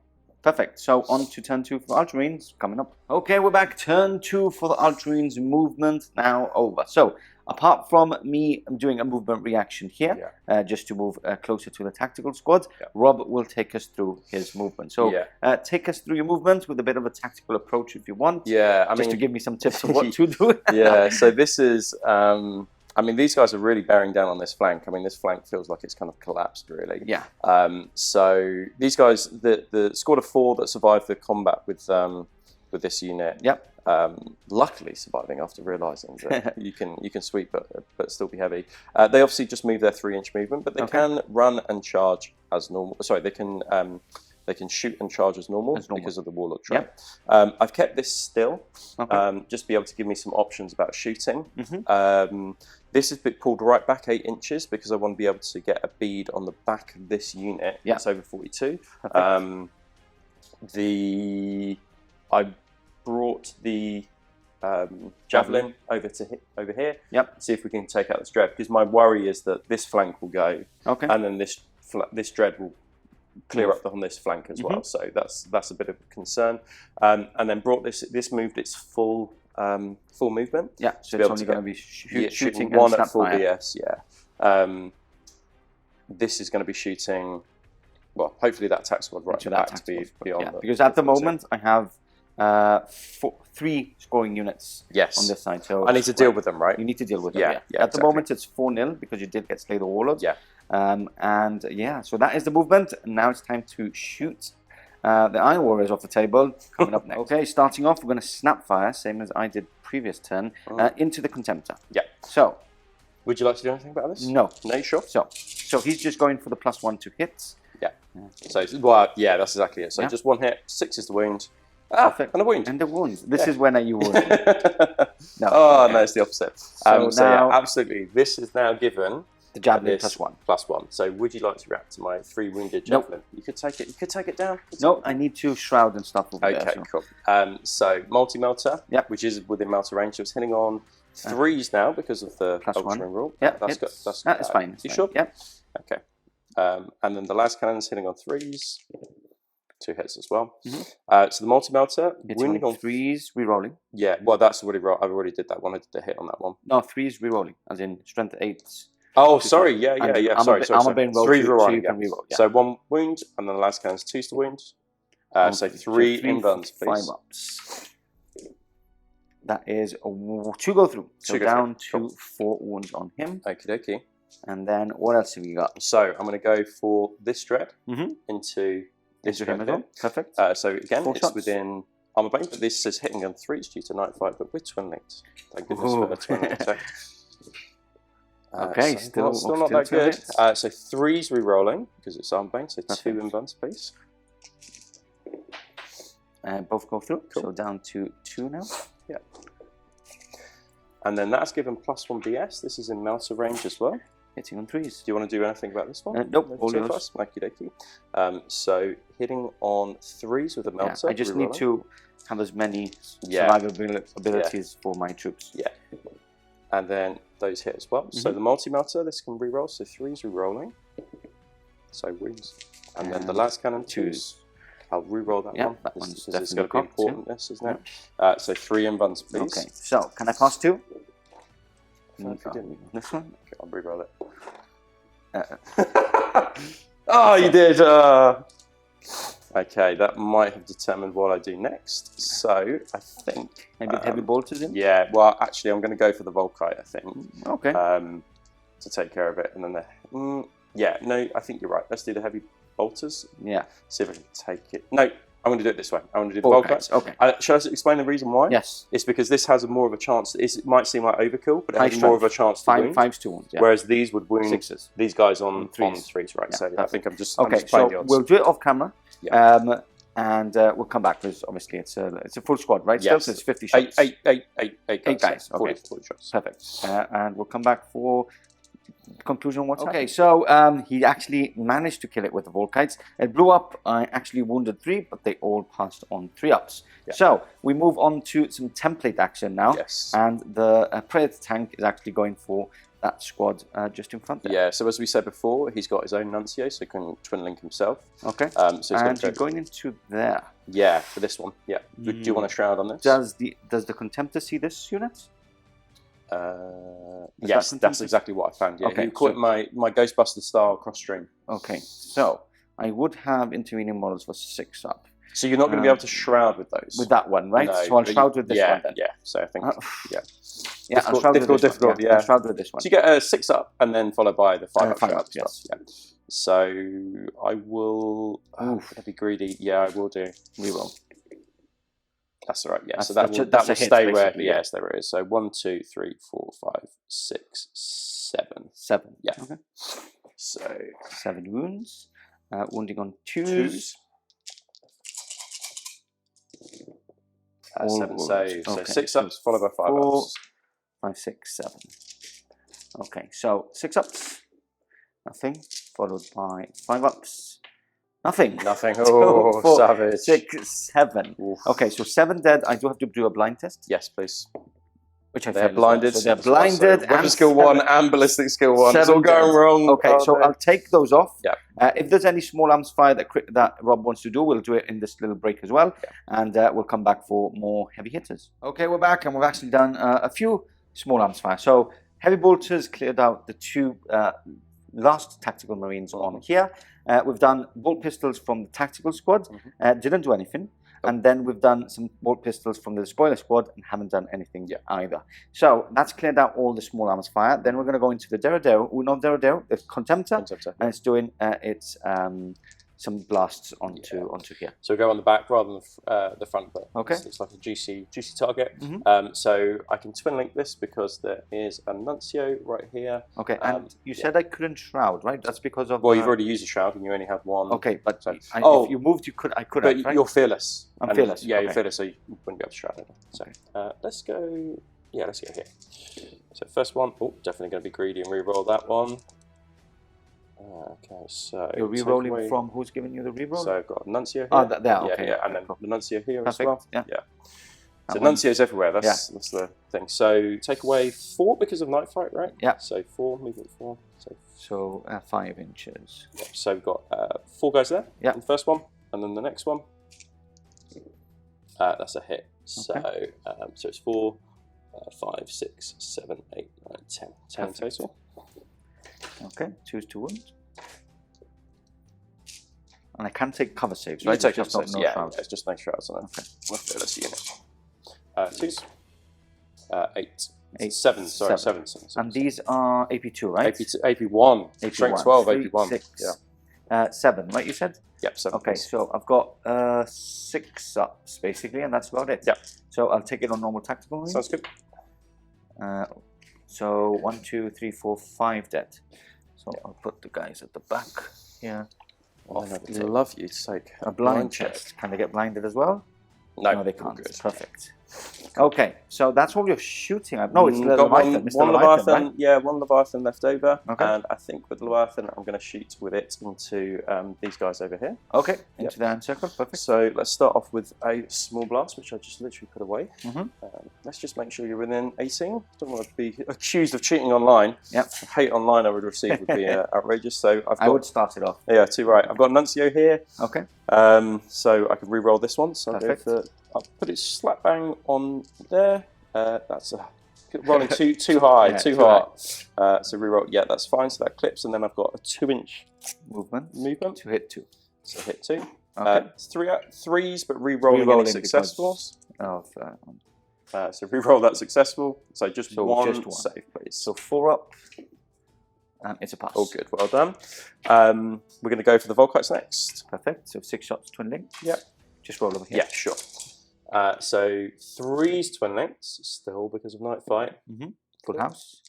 Perfect. So on to turn 2 for the Ultramarines coming up. Okay, we're back. Turn 2 for the Ultramarines movement now over. So apart from me doing a movement reaction here, just to move closer to the tactical squad, Rob will take us through his movement. So take us through your movement with a bit of a tactical approach if you want. Yeah, I mean, just to give me some tips of what to do. Yeah, so this is... I mean, these guys are really bearing down on this flank. I mean, this flank feels like it's kind of collapsed, really. Yeah. So these guys, the squad of 4 that survived the combat with this unit, luckily surviving after realising that you can sweep but still be heavy. They obviously just move their 3-inch movement, but they can run and charge as normal. Sorry, they can shoot and charge as normal, because of the warlord trait. I've kept this still, just to be able to give me some options about shooting. This has been pulled right back 8 inches because I want to be able to get a bead on the back of this unit. It's over 42. I brought the javelin over here. See if we can take out this dread, because my worry is that this flank will go, and then this dread will clear up on this flank as well. So that's a bit of a concern. And then brought this moved its full movement. Yeah, so it's only going to be shooting and 1 at full snapfire. BS. This is going to be shooting. Well, hopefully that attack squad right back to be beyond. Because at the moment I have 3 scoring units on this side. So I need to deal with them, right? You need to deal with them. At the moment it's 4-0 because you did get Slay the Warlords. And so that is the movement. Now it's time to shoot the Iron Warriors off the table. Coming up next. Okay, starting off, we're going to snapfire, same as I did previous turn, into the Contemptor. So, would you like to do anything about this? No. No, you sure? So he's just going for the +1 to hits. So, well, yeah, that's exactly it. So just 1 hit, 6 is the wound. And a wound. And a wound. This is when you wound. No. Oh, no, it's the opposite. So now, absolutely. This is now given the javelin +1. +1. So would you like to react to my 3 wounded javelin? You could take it. You could take it down. No, I need to shroud and stuff over there. Okay, cool. So multi-melter, which is within melter range. So it's hitting on 3s now because of the +1 rule. Yeah, that's fine. You sure? Yep. Okay. And then the last cannon's hitting on 3s. 2 hits as well. So the multi-melter, wounding on 3s, re-rolling. Yeah, well, that's already I've already did that one. I did the hit on that one. No, 3s re-rolling, as in strength 8s. Oh, sorry, yeah. Sorry. So 1 wound, and then the last cannon's 2s to wound. So 3 inburns, please. 5 ups. That is 2 go through. So down to 4 wounds on him. Okie dokie. And then what else have we got? So I'm going to go for this dread into this him as well. Perfect. So again, it's within armor bane, but this is hitting on 3s due to night fight, but we're twin linked. Thank goodness for twin linked. Okay, so still not that good. So 3s re-rolling because it's armor bane, so 2 inburns, please. Both go through. Cool. So down to 2 now. Yeah. And then that's given +1 BS. This is in melter range as well. Hitting on 3s. Do you want to do anything about this one? Nope. All yours. Okie dokie. So hitting on 3s with a melter. I just need to have as many survivability abilities for my troops. Yeah. And then those hit as well. So the multi-melter, this can re-roll. So 3s re-rolling. So wounds. And then the last cannon, 2s. I'll re-roll that Yeah, one. that one's This is definitely going to be cocked, yeah. important, this, isn't it? So 3 invulns, please. Okay, so can I pass 2? If you didn't. This one? Okay, I'll re-roll it. Oh, you did! Okay, that might have determined what I do next. So, I think... Maybe heavy bolters in? Yeah, well, actually, I'm going to go for the Volkite, I think. Okay. To take care of it. And then yeah, no, I think you're right. Let's do the heavy bolters. Yeah. See if I can take it. No, I'm going to do it this way. I'm going to do the Volkites. Volkites. Okay. Shall I explain the reason why? Yes. It's because this has more of a chance. It might seem like overkill, but it High has more of a chance to wound. 5s to wound, yeah. Whereas these would wound 6s. these guys on 3s. 3s, right? Yeah, So I think I'm just okay. playing the So odds. we'll do it off camera. Yeah. And we'll come back because obviously it's a full squad, right? Yes. So it's 50 shots. Eight guys. Okay. 40 shots. Perfect. And we'll come back for conclusion. What's okay? So he actually managed to kill it with the Volkites. It blew up. I actually wounded 3, but they all passed on 3-ups. Yeah. So we move on to some template action now. Yes. And the Predator tank is actually going for that squad just in front there. Yeah, so as we said before, he's got his own Nuncio, so he can twin link himself. Okay. So he's and you're going into there. Yeah, for this one. Yeah. Do you want a shroud on this? Does the Contemptor see this unit? Yes, that's exactly what I found. Yeah, okay, you caught my Ghostbuster style cross stream. Okay, so I would have intervening models for 6-up. So you're not going to be able to shroud with those. With that one, right? No, so I'll shroud with this one then. Yeah, so I think, yeah. Yeah, I'll shroud with this one. Yeah. I'll shroud with this one. So you get a 6-up and then followed by the 5-up shroud. Yes. Yeah. So I will... that'd be greedy. Yeah, I will do. We will. That's all right, yeah. That's, so that will stay where... Yes, there it is. So 1, 2, 3, 4, 5, 6, 7. 7. Yeah. Okay. So... 7 wounds. Wounding on 2s. 7, so 6-ups followed by 5-ups. 5, 6, 7. Okay, so 6-ups, nothing, followed by 5-ups, nothing. Nothing. Oh, 4, savage. 6, 7. Oof. Okay, so 7 dead. I do have to do a blind test. Yes, please. Which I they're blinded. Well. So they're blinded. Weapon skill 1 and ballistic skill 1. It's all going wrong. Okay, so I'll take those off. Yeah. If there's any small arms fire that Rob wants to do, we'll do it in this little break as well. Yeah. And we'll come back for more heavy hitters. Okay, we're back and we've actually done a few small arms fire. So heavy bolters cleared out the 2 last tactical marines on here. We've done bolt pistols from the tactical squad. Didn't do anything. And then we've done some bolt pistols from the spoiler squad and haven't done anything yet either. So that's cleared out all the small arms fire. Then we're going to go into the Derodero, the Contemptor, and it's doing its some blasts onto here. So we go on the back rather than the front bit. Okay. So it's like a juicy target. So I can twin link this because there is a Nuncio right here. Okay, and you said I couldn't shroud, right? That's because of... Well, you've already used a shroud and you only have 1. Okay, but if you moved, I could have, right? You're fearless. I'm fearless. Yeah, you're fearless, so you wouldn't be able to shroud it. So let's go... Yeah, let's go here. So first one, definitely going to be greedy and re-roll that one. Okay, so you're re-rolling from who's giving you the re-roll? So I've got Nuncio here. Okay. Yeah, and then the Nuncio here Perfect. as well. Yeah. So Nuncio's everywhere. That's the thing. So take away 4 because of night fight, right? Yeah. So 4, movement 4. So 5 inches. Yeah, so we've got 4 guys there. Yeah. The first one, and then the next one. That's a hit. So so it's 4, 5, 6, 7, 8, 9, 10. 10 in total. Okay, choose to wound. And I can take cover saves, You right? take cover saves, shrouds. it's just no shrouds on it. Okay. Let's unit. 2s. 8. 7, sorry, 7. And these are AP2, right? AP1. Strength 12, AP1. 6, 7, right, you said? Yep, 7. Okay, so I've got 6 ups, basically, and that's about it. Yep. So I'll take it on normal tactical marines. Sounds good. So 1, 2, 3, 4, 5 dead. So I'll put the guys at the back here. I'd love you to take a blind chest. Can they get blinded as well? No, they can't. Good. Perfect. Okay, so that's what you're shooting at. No, it's the got Leviathan. It's the one Leviathan, Leviathan, right? yeah, one Leviathan left over, Okay. and I think with the Leviathan, I'm going to shoot with it into these guys over here. Okay, into the hand circle, perfect. So let's start off with a small blast, which I just literally put away. Let's just make sure you're within 18. Don't want to be accused of cheating online. Yep. The hate online I would receive would be outrageous. So I would start it off. Yeah, too right. I've got Nuncio here. Okay. So I can re-roll this one. So perfect. I'll put it slap bang on there. That's rolling too high, yeah, too hard. So re-roll. Yeah, that's fine. So that clips, and then I've got a 2-inch movement to hit 2. So hit 2. Okay. Threes, but re-rolling any successful. Of, so re-roll that successful. So just one save, please. So 4 up. And it's a pass. Oh, good. Well done. We're going to go for the Volkites next. Perfect. So 6 shots, twin link. Yep. Just roll over here. Yeah, sure. So 3's twin links, still because of Night Fight. Full house.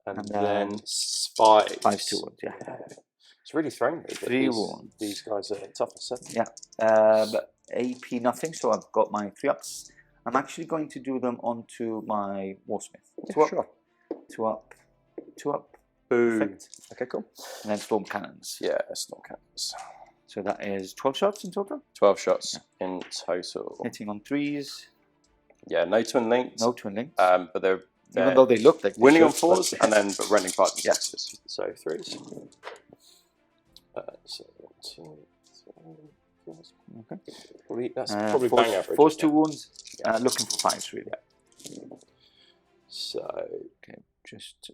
And then 5's. 5's 2 wounds, yeah. It's really throwing me. 3 wounds. These guys are toughness 7. Yeah. AP nothing, so I've got my 3 ups. I'm actually going to do them onto my Warsmith. 2 up. Sure. 2 up. 2 up. Boom. Perfect. Okay, cool. And then storm cannons. Yeah, storm cannons. So that is 12 shots in total? 12 shots in total. Hitting on 3s. Yeah, no twin links. No twin links. But they're even though they look like winning on 4s and then but running 5 and 6s. So 3s. So 1, 2, 3, 4. Okay. That's probably bang average. 4's 2 wounds. Looking for 5s really. Yeah. So okay, just.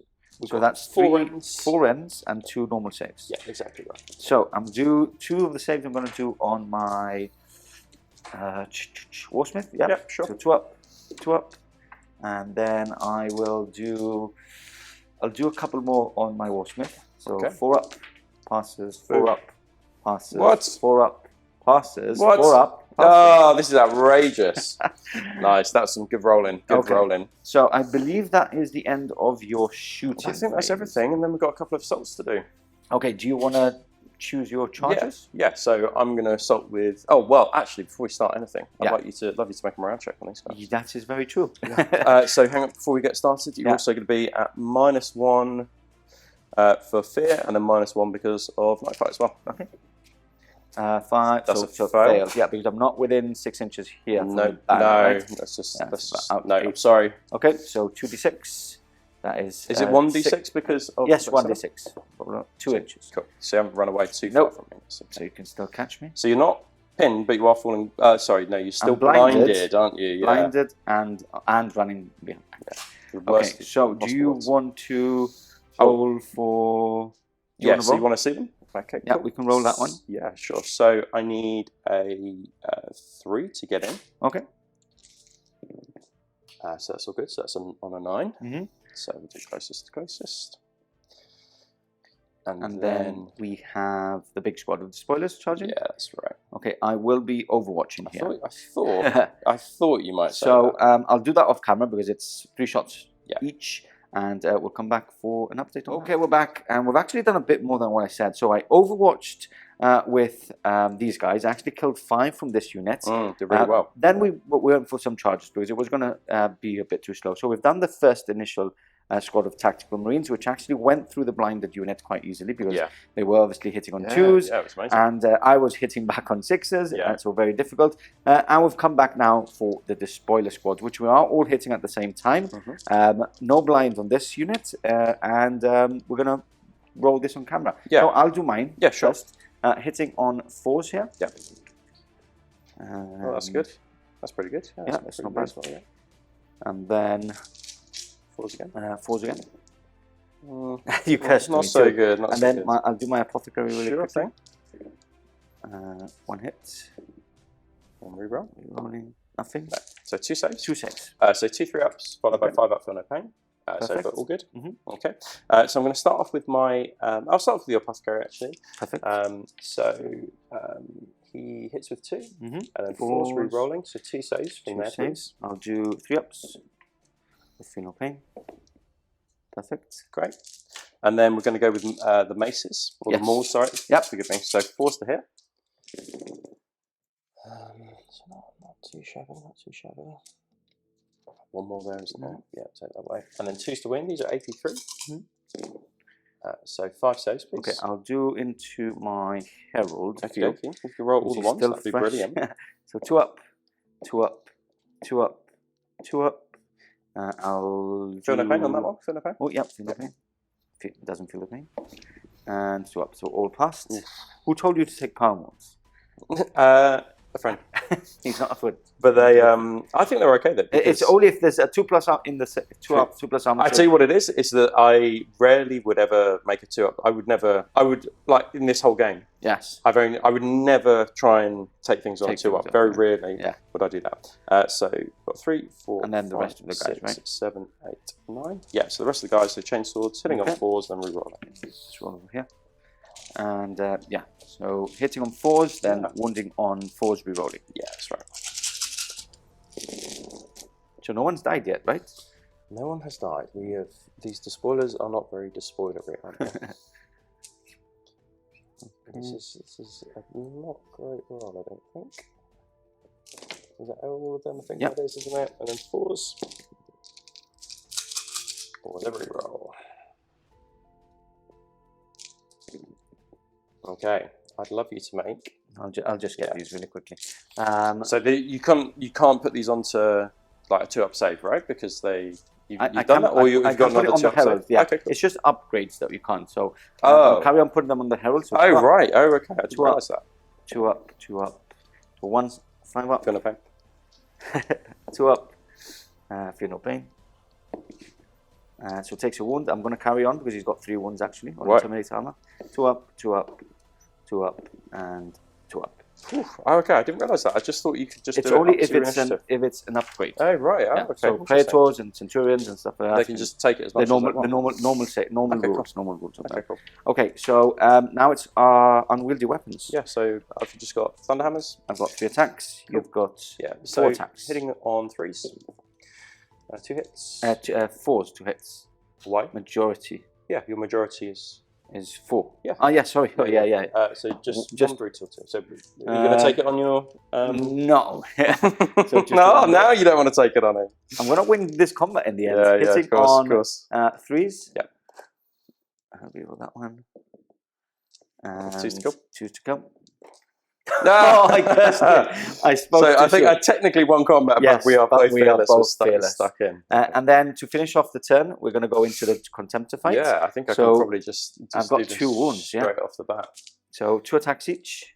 So that's 4 ends and 2 normal saves. Yeah, exactly right. So I'm do 2 of the saves I'm going to do on my Warsmith. Yeah, sure. So 2 up, and then I will do. I'll do a couple more on my Warsmith. So 4 up, passes. 4 up, passes. What? 4 up, passes. What? 4 up. Oh, this is outrageous. Nice, that's some good rolling. Good rolling. So I believe that is the end of your shooting. I think that's everything, and then we've got a couple of assaults to do. Okay, do you want to choose your charges? Yeah, so I'm going to assault with... Oh, well, actually, before we start anything, I'd love you to make a morale check on these guys. That is very true. So hang on, before we get started, you're also going to be at -1 for fear, and then -1 because of Night Fight as well. Okay. 5. That's so a fail. fails. Yeah, because I'm not within 6 inches here. No, right? that's just... no, I'm sorry. Okay, so 2d6. That is... Is it 1d6 because of... Yes, 1d6. 2 inches. Cool. So you haven't run away too far from me. So you can still catch me. So you're not pinned, but you are falling... sorry, no, you're still blinded, aren't you? Yeah. Blinded and running behind. Okay, so do you want to roll for... Yeah, so you want to see them? Okay, yeah, cool. we can roll that one. Yeah, sure. So I need a 3 to get in. Okay. So that's all good. So that's on a 9. Mm-hmm. So we'll do closest to closest. And then we have the big squad of the spoilers charging. Yeah, that's right. Okay, I will be overwatching here. I thought you might say so that. I'll do that off camera because it's 3 shots each. And we'll come back for an update on that. We're back, and we've actually done a bit more than what I said. So I overwatched with these guys. I actually killed 5 from this unit. Did really well. Then we went for some charges because it was going to be a bit too slow. So we've done the first initial squad of tactical marines, which actually went through the blinded unit quite easily because they were obviously hitting on 2s. Yeah, it was amazing. And I was hitting back on 6s, so very difficult. And we've come back now for the despoiler squad, which we are all hitting at the same time. No blind on this unit, and we're going to roll this on camera. So I'll do mine first. Hitting on 4s here. Yeah. Oh, that's good. That's pretty good. Yeah, that's not bad. Well, and then 4s again. 4s again. You cursed not me so too. good. Not and so then good. I'll do my apothecary really quickly. Thing. 1 hit. 1 reroll. Rolling nothing. No. So 2 saves. 2 saves. So 2 3-ups followed by 5 up for no pain. So all good. Okay. So I'm going to start off with my. I'll start off with the apothecary actually. Perfect. He hits with 2, and then 4's 4s. re-rolling. So 2 saves from 2 there. saves. I'll do 3 ups. With feel no pain. Perfect. Great. And then we're going to go with the maces or the mauls. Sorry. Yep. Forgive me. So 4's to hit. So not too shabby. Not too shabby. one more there, isn't there? Yeah, take that away. And then 2s to win. These are 83. So 5 saves, please. Okay, I'll do into my Herald. Okay, if you roll all the ones, that'd be brilliant. So 2 up, 2 up, 2 up, 2 up. I'll feel no pain on that one? Feel no pain? Oh, yep, feel no pain. Doesn't feel the pain. And 2 up, so all passed. Who told you to take power modes? A friend. He's not a friend. But they, I think they're okay though. It's only if there's a 2+ in the 2 up, 2+ armor. I tell you what it is that I rarely would ever make a 2 up. I would like in this whole game. Yes. I would never try and take things on a 2 up. Very rarely would I do that. So got 3, 4, and then the 5, rest of the guys, 6, right? 7, 8, 9. Yeah. So the rest of the guys, so chainswords, hitting on 4s, then reroll it. Just roll over here. And yeah, so hitting on 4s, then wounding on 4s, rerolling. Yeah, that's right. So no one's died yet, right? No one has died. We have these despoilers are not very despoilery, aren't they? This is a not great roll, I don't think. Is that all of them? I think that is, isn't it? And then 4s. Or every roll. Okay, I'd love you to make. I'll just get these really quickly. So you can't put these onto like a 2 up save, right? Because you've done that, or you've got another 2 up save. Yeah, okay, cool. It's just upgrades that you can't. So I'll carry on putting them on the Herald. So right. Oh, okay. I didn't realize that. 2 up, 2 up. So 1, 5 up. Feel no pain. 2 up. Feel no pain. So takes a wound. I'm going to carry on because he's got 3 wounds actually on Intimidator armor. 2 up, 2 up, 2 up, and 2 up. Okay, I didn't realise that. I just thought you could just. It's do only it if it's an upgrade. Oh right. Oh, okay. So Praetors and Centurions and stuff like that. They can just take it as much as they want. The normal rules. Cool. Normal rules. Okay, cool. Okay, so now it's our unwieldy weapons. Yeah. So I've just got Thunderhammers. I've got 3 attacks. Cool. You've got 4 attacks. Hitting on 3s. 2 hits. 4s, 2 hits. Why? Majority. Yeah, your majority is 4. Yeah. Oh yeah, sorry. Oh, yeah. So just 1 brutal 2. So you're going to take it on your? No. So no, now you don't want to take it on it. I'm going to win this combat in the end. Yeah, Hitting of course. 3s. Yeah. I'll reroll that one. 2s to go. 2s to go. No, I cursed it. I spoke. So I think I technically won combat, but we are both fearless. We're stuck in. And then to finish off the turn, we're going to go into the Contemptor fight. Yeah, I think I can probably just I've got 2 wounds. Straight off the bat. So 2 attacks each.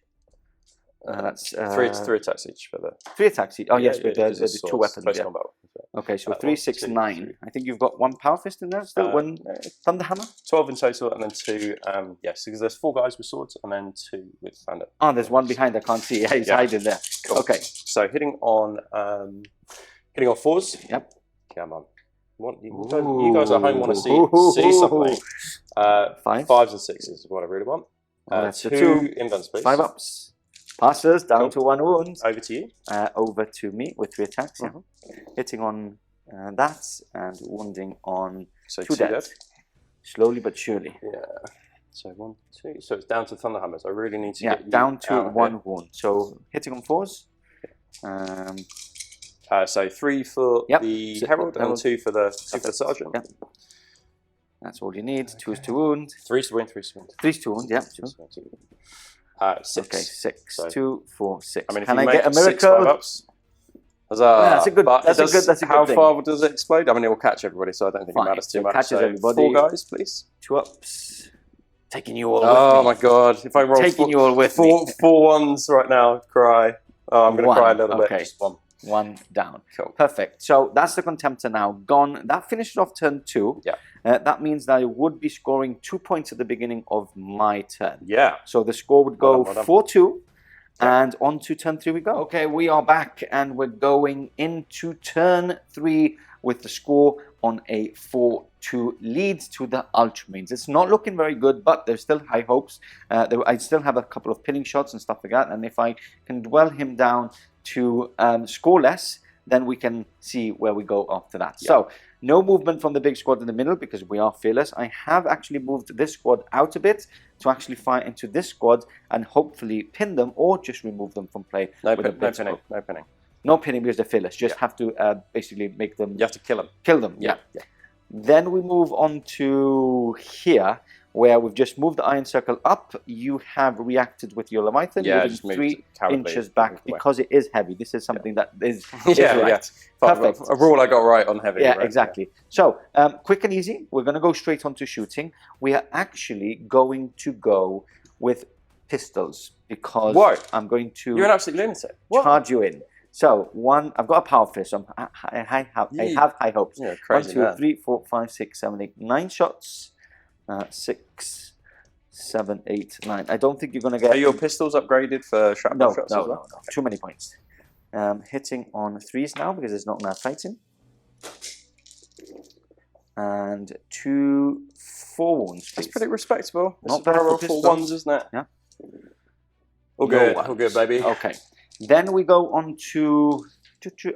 That's 3 attacks each for the 3 attacks each. Oh yes, with the 2 weapons. Yeah. Okay, so 3, 6, 9. I think you've got 1 power fist in there still. 1 thunder hammer. 12 in total, and then 2. Yes, because there's 4 guys with swords, and then 2 with thunder. Oh, there's 1 behind. I can't see. Yeah, he's hiding there. Cool. Okay. So hitting on 4s. Yep. Come on. You guys at home want to see something. 5s and 6s is what I really want. That's 2 invents, please. 5 ups. Passes down to 1 wound. Over to you. Over to me with 3 attacks. Yeah. Hitting on that and wounding on 2 dead. Slowly but surely. Yeah. So 1, 2. So it's down to Thunderhammers. I really need to get you down to out 1 here. wound. So hitting on 4s. So 3 for the Herald and 2 for the Sergeant. Yep. That's all you need. 2s to wound. 3s to win, 3s to win. 3s to wound, yeah. 6. Okay, 6. So, 2, 4, 6. I mean, if Can you I make get a 6 miracle? 5-ups, that's a good. That's a good how thing. far does it explode? I mean, it will catch everybody, so I don't think it matters too much. Catches everybody. 4 guys, please. 2 ups. Taking you all with me. Oh my god! If I roll taking you all with 4 ones right now, cry. Oh, I'm going to cry a little bit. Just 1 down. Cool. Perfect. So that's the Contemptor now gone. That finishes off turn 2. Yeah. That means that I would be scoring 2 points at the beginning of my turn. Yeah. So the score would go 4-2. Yeah. And on to turn 3 we go. Okay, we are back and we're going into turn 3 with the score on a 4-2 lead to the Ultramarines. It's not looking very good, but there's still high hopes. I still have a couple of pinning shots and stuff like that, and if I can dwell him down to score less, then we can see where we go after that. Yeah. So no movement from the big squad in the middle because we are fearless. I have actually moved this squad out a bit to actually fight into this squad and hopefully pin them or just remove them from play. No pinning. No pinning because they're fearless. Just have to basically make them. You have to kill them. Kill them. Yeah. Then we move on to here, where we've just moved the iron circle up. You have reacted with your Leviathan, moving 3 inches back because it is heavy. This is something that is right. Perfect. A rule I got right on heavy. Yeah, right? exactly. So quick and easy. We're going to go straight on to shooting. We are actually going to go with pistols because I'm going to. You're an absolute lunatic. Charge you in. So I've got a power fist. So I have high hopes. You're a 1, crazy 2, man. 3, 4, 5, 6, 7, 8, 9 shots. 6, 7, 8, 9. I don't think you're going to get. Are your pistols upgraded for shrapnel shots as well? No. Too many points. Hitting on 3s now because there's not enough fighting. And 2 4 wounds. Please. That's pretty respectable. Not bad for 4 ones, isn't it? Yeah. All good, baby. Okay. Then we go on to.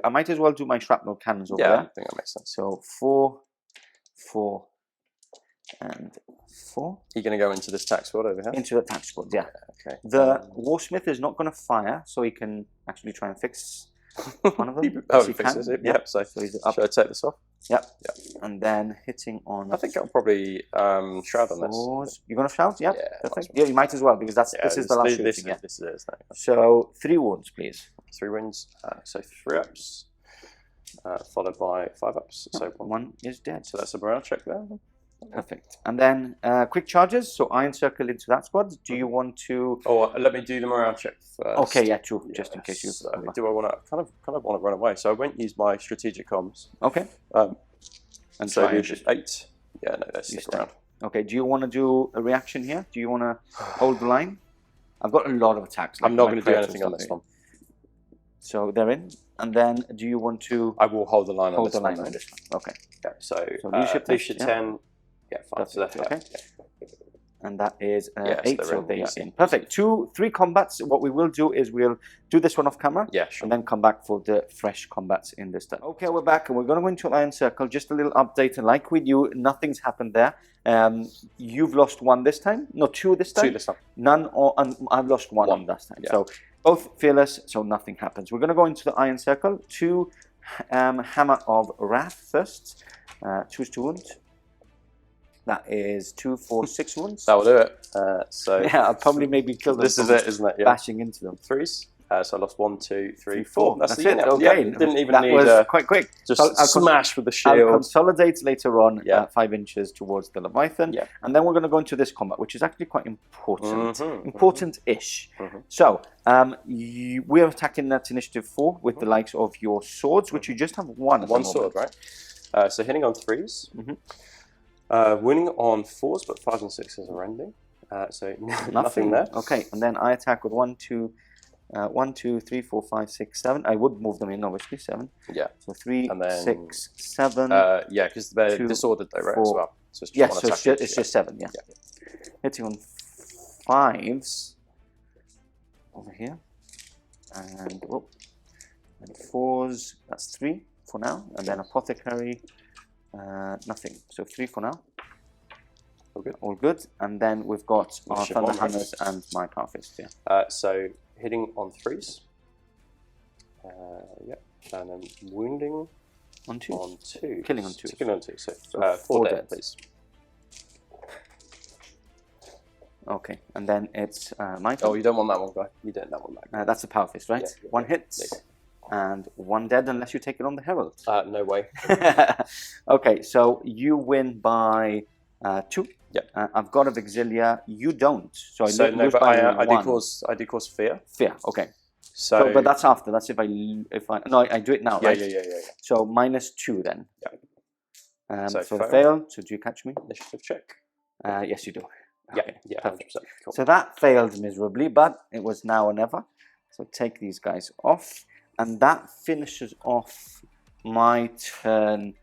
I might as well do my shrapnel cannons over there. I think that makes sense. So 4, 4, and 4. You're going to go into this tax squad over here? Into the tax squad, yeah. Okay. The Warsmith is not going to fire, so he can actually try and fix one of them. He fixes it. Yep. So he's up. should I take this off? Yep. And then hitting on. I think I'll probably shroud on this. You're going to shroud? Yeah. Yeah. Yeah, you might as well because this is the last shooting. This is it, isn't it? So 3 wounds, please. 3 wounds. So 3 ups, followed by 5 ups. So 1 is dead. So that's a morale check there. Perfect. And then quick charges. So iron circle into that squad. Do you want to? Oh, let me do the morale check first. Okay, yeah, true. Just in case you. Do I want to kind of want to run away? So I won't use my strategic comms. Okay. And so you just 8. Yeah, no, let's stick around. Okay. Do you want to do a reaction here? Do you want to hold the line? I've got a lot of attacks. I'm not going to do anything on this one. So they're in, and then do you want to? I will hold the line on this one. Okay. Yeah. So leadership 10. Yeah, 5. So okay. And that is 8. So they are in. 2, Perfect. 2, 3 combats. What we will do is we'll do this one off camera. Yeah, sure. And then come back for the fresh combats in this turn. Okay, we're back, and we're going to go into Iron Circle. Just a little update, and like we knew, nothing's happened there. You've lost 1 this time. No, 2 this time. 2 this time. None, or I've lost 1 last time. Yeah. So both fearless, so nothing happens. We're going to go into the Iron Circle. 2 Hammer of Wrath first. 2 wounds. That is 2, 4, 6 wounds. That will do it. So yeah, I'll probably maybe kill them. This is it, isn't it? Yeah. Bashing into them. 3s. So I lost 1, 2, 3, 4. That's it. Okay. Yeah, didn't even that need was quite quick. Just smash with the shield. I'll consolidate later on 5 inches towards the Leviathan. Yeah. And then we're going to go into this combat, which is actually quite important. Important-ish. So we're attacking that initiative 4 with the likes of your swords, which you just have 1 at the moment. Sword, right? So hitting on 3s. Winning on 4s, but 5s and 6s are ending. So nothing there. Okay, and then I attack with 1, 2, 3, 4, 5, 6, 7. I would move them in, obviously, 7. Yeah. So 3, and then, 6, 7. Yeah, because they're 2, disordered, though, right? 4. As well. So it's just 7. Yeah. Hitting on 5s over here, and 4s. That's 3 for now, and then Apothecary. Nothing. So 3 for now. All good. And then we've got our Thunder Hammers and my Power Fist. Yeah. So hitting on 3s. Yeah. And then wounding on 2. On 2. Killing on 2. Killing on 2. So 4 dead, please. Okay. And then it's my turn. Oh, you don't want that one, guy. You don't want that one. That's a Power Fist, right? Yeah, 1 hit. And 1 dead unless you take it on the Herald. No way. Okay, so you win by 2. Yeah. I've got a Vixilia. You don't. So I lose but by I 1. do cause fear. Fear. Okay. So but that's after. That's if I no, I do it now, right? Yeah. So -2 then. Yeah. So fail. So do you catch me? Initiative check. Yes, you do. Okay. Yeah. 100%. Cool. So that failed miserably, but it was now or never. So take these guys off. And that finishes off my turn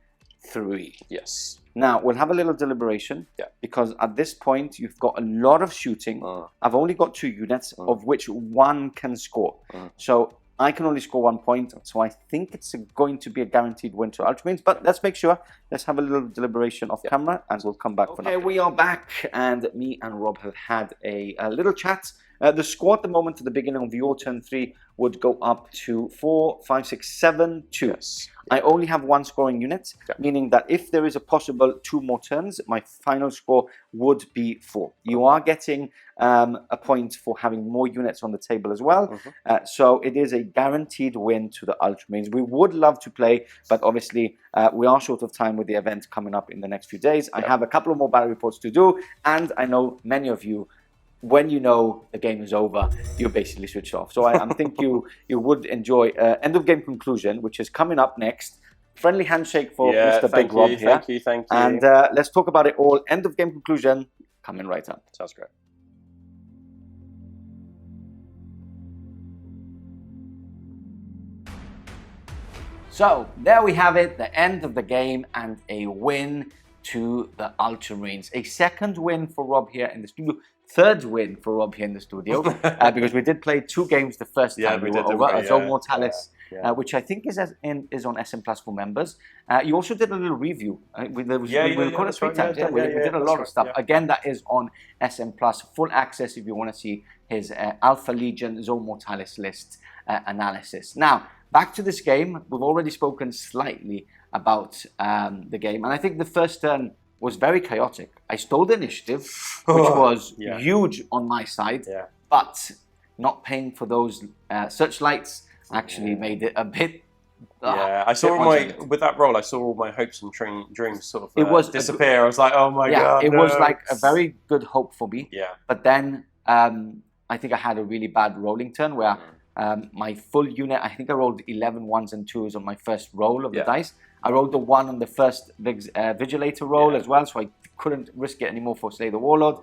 3. Yes. Now, we'll have a little deliberation. Yeah. Because at this point, you've got a lot of shooting. I've only got 2 units, of which 1 can score. So I can only score 1 point. So I think it's going to be a guaranteed win to Ultramarines. But let's make sure. Let's have a little deliberation off camera, and we'll come back for now. Okay, we are back. And me and Rob have had a little chat. The score at the moment at the beginning of your turn 3 would go up to 4, 5, 6, 7, 2. Yes. I only have 1 scoring unit, meaning that if there is a possible 2 more turns, my final score would be 4. You are getting a point for having more units on the table as well. So it is a guaranteed win to the Ultramarines. We would love to play, but obviously we are short of time with the event coming up in the next few days. I have a couple of more battle reports to do, and I know many of you, when you know the game is over, you're basically switched off. So I think you would enjoy end of game conclusion, which is coming up next. Friendly handshake for Mr. Big Rob here. Thank you. And let's talk about it all. End of game conclusion coming right up. Sounds great. So there we have it, the end of the game and a win to the Ultramarines. A second win for Rob here in the studio. Third win for Rob here in the studio, because we did play 2 games the first time we were over. Zone Mortalis, which I think is on SM Plus for members. You also did a little review. We recorded 3 times. We did a lot of stuff. Again, that is on SM Plus. Full access if you want to see his Alpha Legion Zone Mortalis list analysis. Now, back to this game. We've already spoken slightly about the game. And I think the first turn was very chaotic. I stole the initiative, which was huge on my side, but not paying for those searchlights actually made it a bit... I saw with that roll, I saw all my hopes and dreams sort of disappear. I was like, oh my God, it was like a very good hope for me. Yeah. But then I think I had a really bad rolling turn where my full unit, I think I rolled 11 1s and 2s on my first roll of the dice. I rolled the 1 on the first Vigilator roll as well, so I couldn't risk it anymore for Slay the Warlord.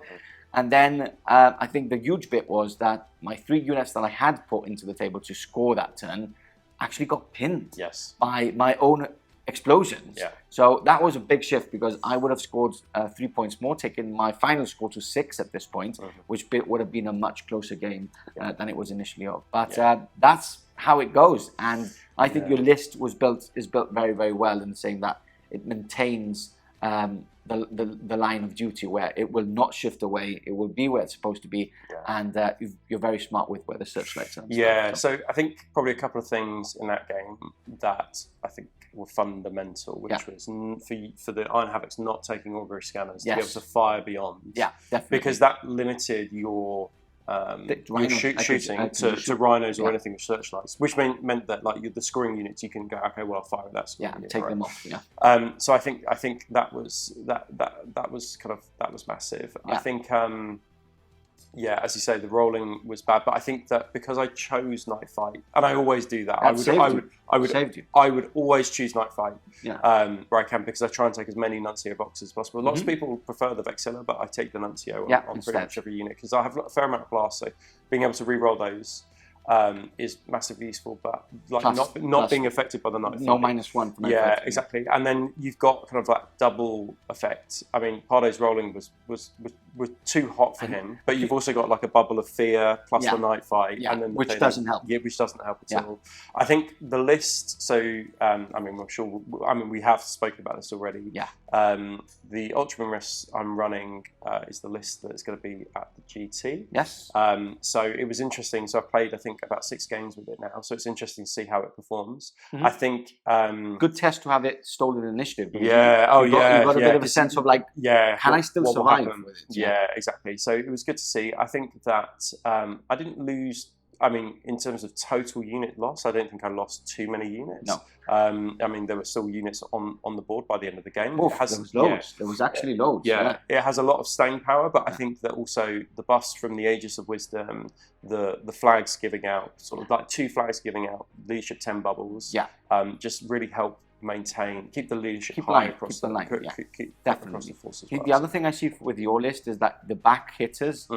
And then I think the huge bit was that my 3 units that I had put into the table to score that turn actually got pinned by my own explosions. So that was a big shift, because I would have scored 3 points more, taking my final score to 6 at this point, which would have been a much closer game than it was initially of. But that's how it goes, and I think your list is built very, very well, in saying that it maintains the line of duty where it will not shift away. It will be where it's supposed to be, and you're very smart with where the searchlights are. So I think probably a couple of things in that game that I think were fundamental, which was for the Iron Havocs not taking augury scanners to be able to fire beyond. Yeah, definitely. Because that limited your shooting to rhinos or anything with searchlights, which meant that like the scoring units, you can go, okay, well, I'll fire that scoring unit, take them off. So I think that was massive. I think as you say, the rolling was bad, but I think that because I chose Night Fight, and I always do that, I would always choose Night Fight where I can, because I try and take as many Nuncio boxes as possible. Lots of people prefer the Vexilla, but I take the Nuncio on pretty much every unit, because I have a fair amount of blast, so being able to re-roll those is massively useful, but like not being affected by the Night Fight. No -1 for Night Fight. Exactly. And then you've got kind of like double effect. I mean, Pardo's rolling was too hot for him, but you've also got like a bubble of fear plus the Night Fight, and then which doesn't help. Yeah, which doesn't help at all. I think the list. So I mean, I'm sure. I mean, we have spoken about this already. The Ultramarines I'm running is the list that's going to be at the GT. Yes. So it was interesting. So I played, I think, about 6 games with it now. So it's interesting to see how it performs. I think good test to have it stolen initiative. You've got a bit of a sense of like, can I still survive with it? Yeah, exactly. So it was good to see. I think that I didn't lose. I mean, in terms of total unit loss, I don't think I lost too many units. No. I mean, there were still units on the board by the end of the game. There was loads. There was actually loads. Yeah, it has a lot of staying power, but I think that also the bust from the Aegis of Wisdom, the flags giving out, sort of like 2 flags giving out leadership 10 bubbles. Just really help keep the leadership high across the line. Definitely. The other thing I see with your list is that the back hitters,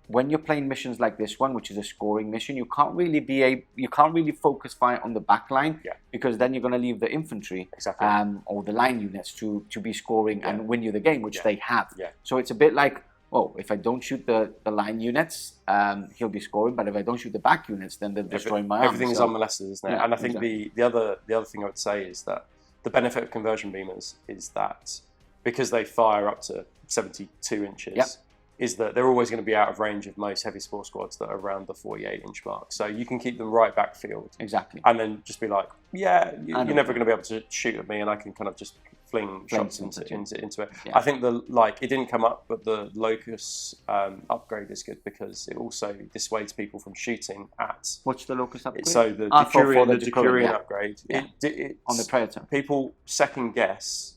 when you're playing missions like this one, which is a scoring mission, you can't really focus fire on the back line, because then you're going to leave the infantry or the line units to be scoring and win you the game, which they have. So it's a bit like, if I don't shoot the line units, he'll be scoring, but if I don't shoot the back units, then they're destroying my army. Everything is unmolested, isn't it? And I think the other thing I would say is that the benefit of conversion beamers is that because they fire up to 72 inches, is that they're always going to be out of range of most heavy spore squads that are around the 48-inch mark. So you can keep them right backfield. Exactly. And then just be like, yeah, you're never going to be able to shoot at me, and I can kind of just fling shots into it. Yeah. I think it didn't come up, but the Locus upgrade is good because it also dissuades people from shooting at. What's the Locus upgrade? So the Decurion upgrade. Yeah. On the Predator. People second guess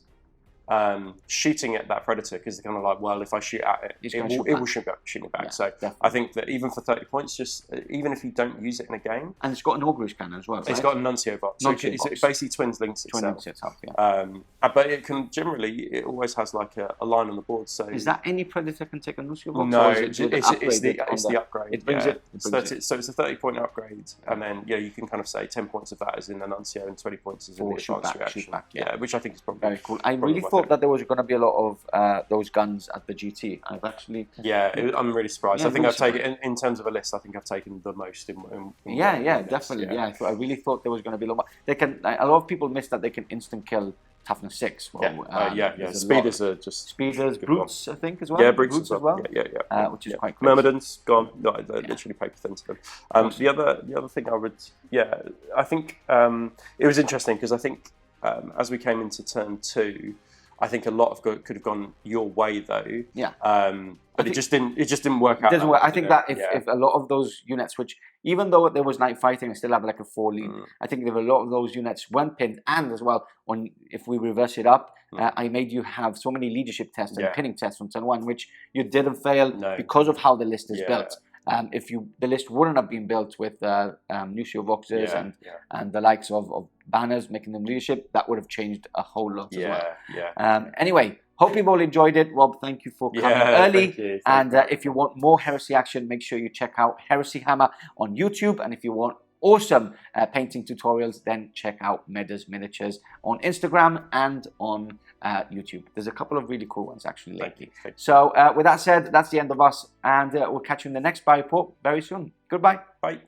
shooting at that Predator because they're kind of like, well, if I shoot at it, it will shoot me back. Yeah, so definitely. I think that even for 30 points, just even if you don't use it in a game, and it's got an Augurus cannon as well. Right? It's got a Nuncio box. So it basically twins links itself. Yeah. But it can generally, it always has like a line on the board. So is that any Predator can take a Nuncio box? No, it's the upgrade. It brings it. So it's a 30-point upgrade, and then you can kind of say 10 points of that is in the Nuncio and 20 points is in the advanced reaction. Yeah, which I think is probably very cool. I really thought that there was going to be a lot of those guns at the GT. I've actually I'm really surprised. Yeah, I think I've taken in terms of a list. I think I've taken the most definitely. Yeah, I really thought there was going to be a lot more. They can. A lot of people miss that they can instant kill toughness 6. Speeders are just brutes, I think as well. Yeah, brutes as well. Which is quite crazy. Myrmidons gone. They're literally paper thin to them. The other thing I would, I think it was interesting because I think as we came into turn 2. I think a lot of could have gone your way though. Yeah. But it just didn't work out. It doesn't work. I think that if a lot of those units, which even though there was night fighting, I still have like a 4 lead. I think if a lot of those units weren't pinned, and as well, if we reverse it up, I made you have so many leadership tests and pinning tests from turn 1, which you didn't fail because of how the list is built. If the list wouldn't have been built with Nuncio Voxes and the likes of banners making them leadership, that would have changed a whole lot as well. Anyway, hope you've all enjoyed it. Rob, thank you for coming early. Thank you. And if you want more Heresy action, make sure you check out Heresy Hammer on YouTube. And if you want awesome painting tutorials, then check out Meda's Miniatures on Instagram and on YouTube. There's a couple of really cool ones actually lately. So with that said, that's the end of us, and we'll catch you in the next buy report very soon. Goodbye. Bye.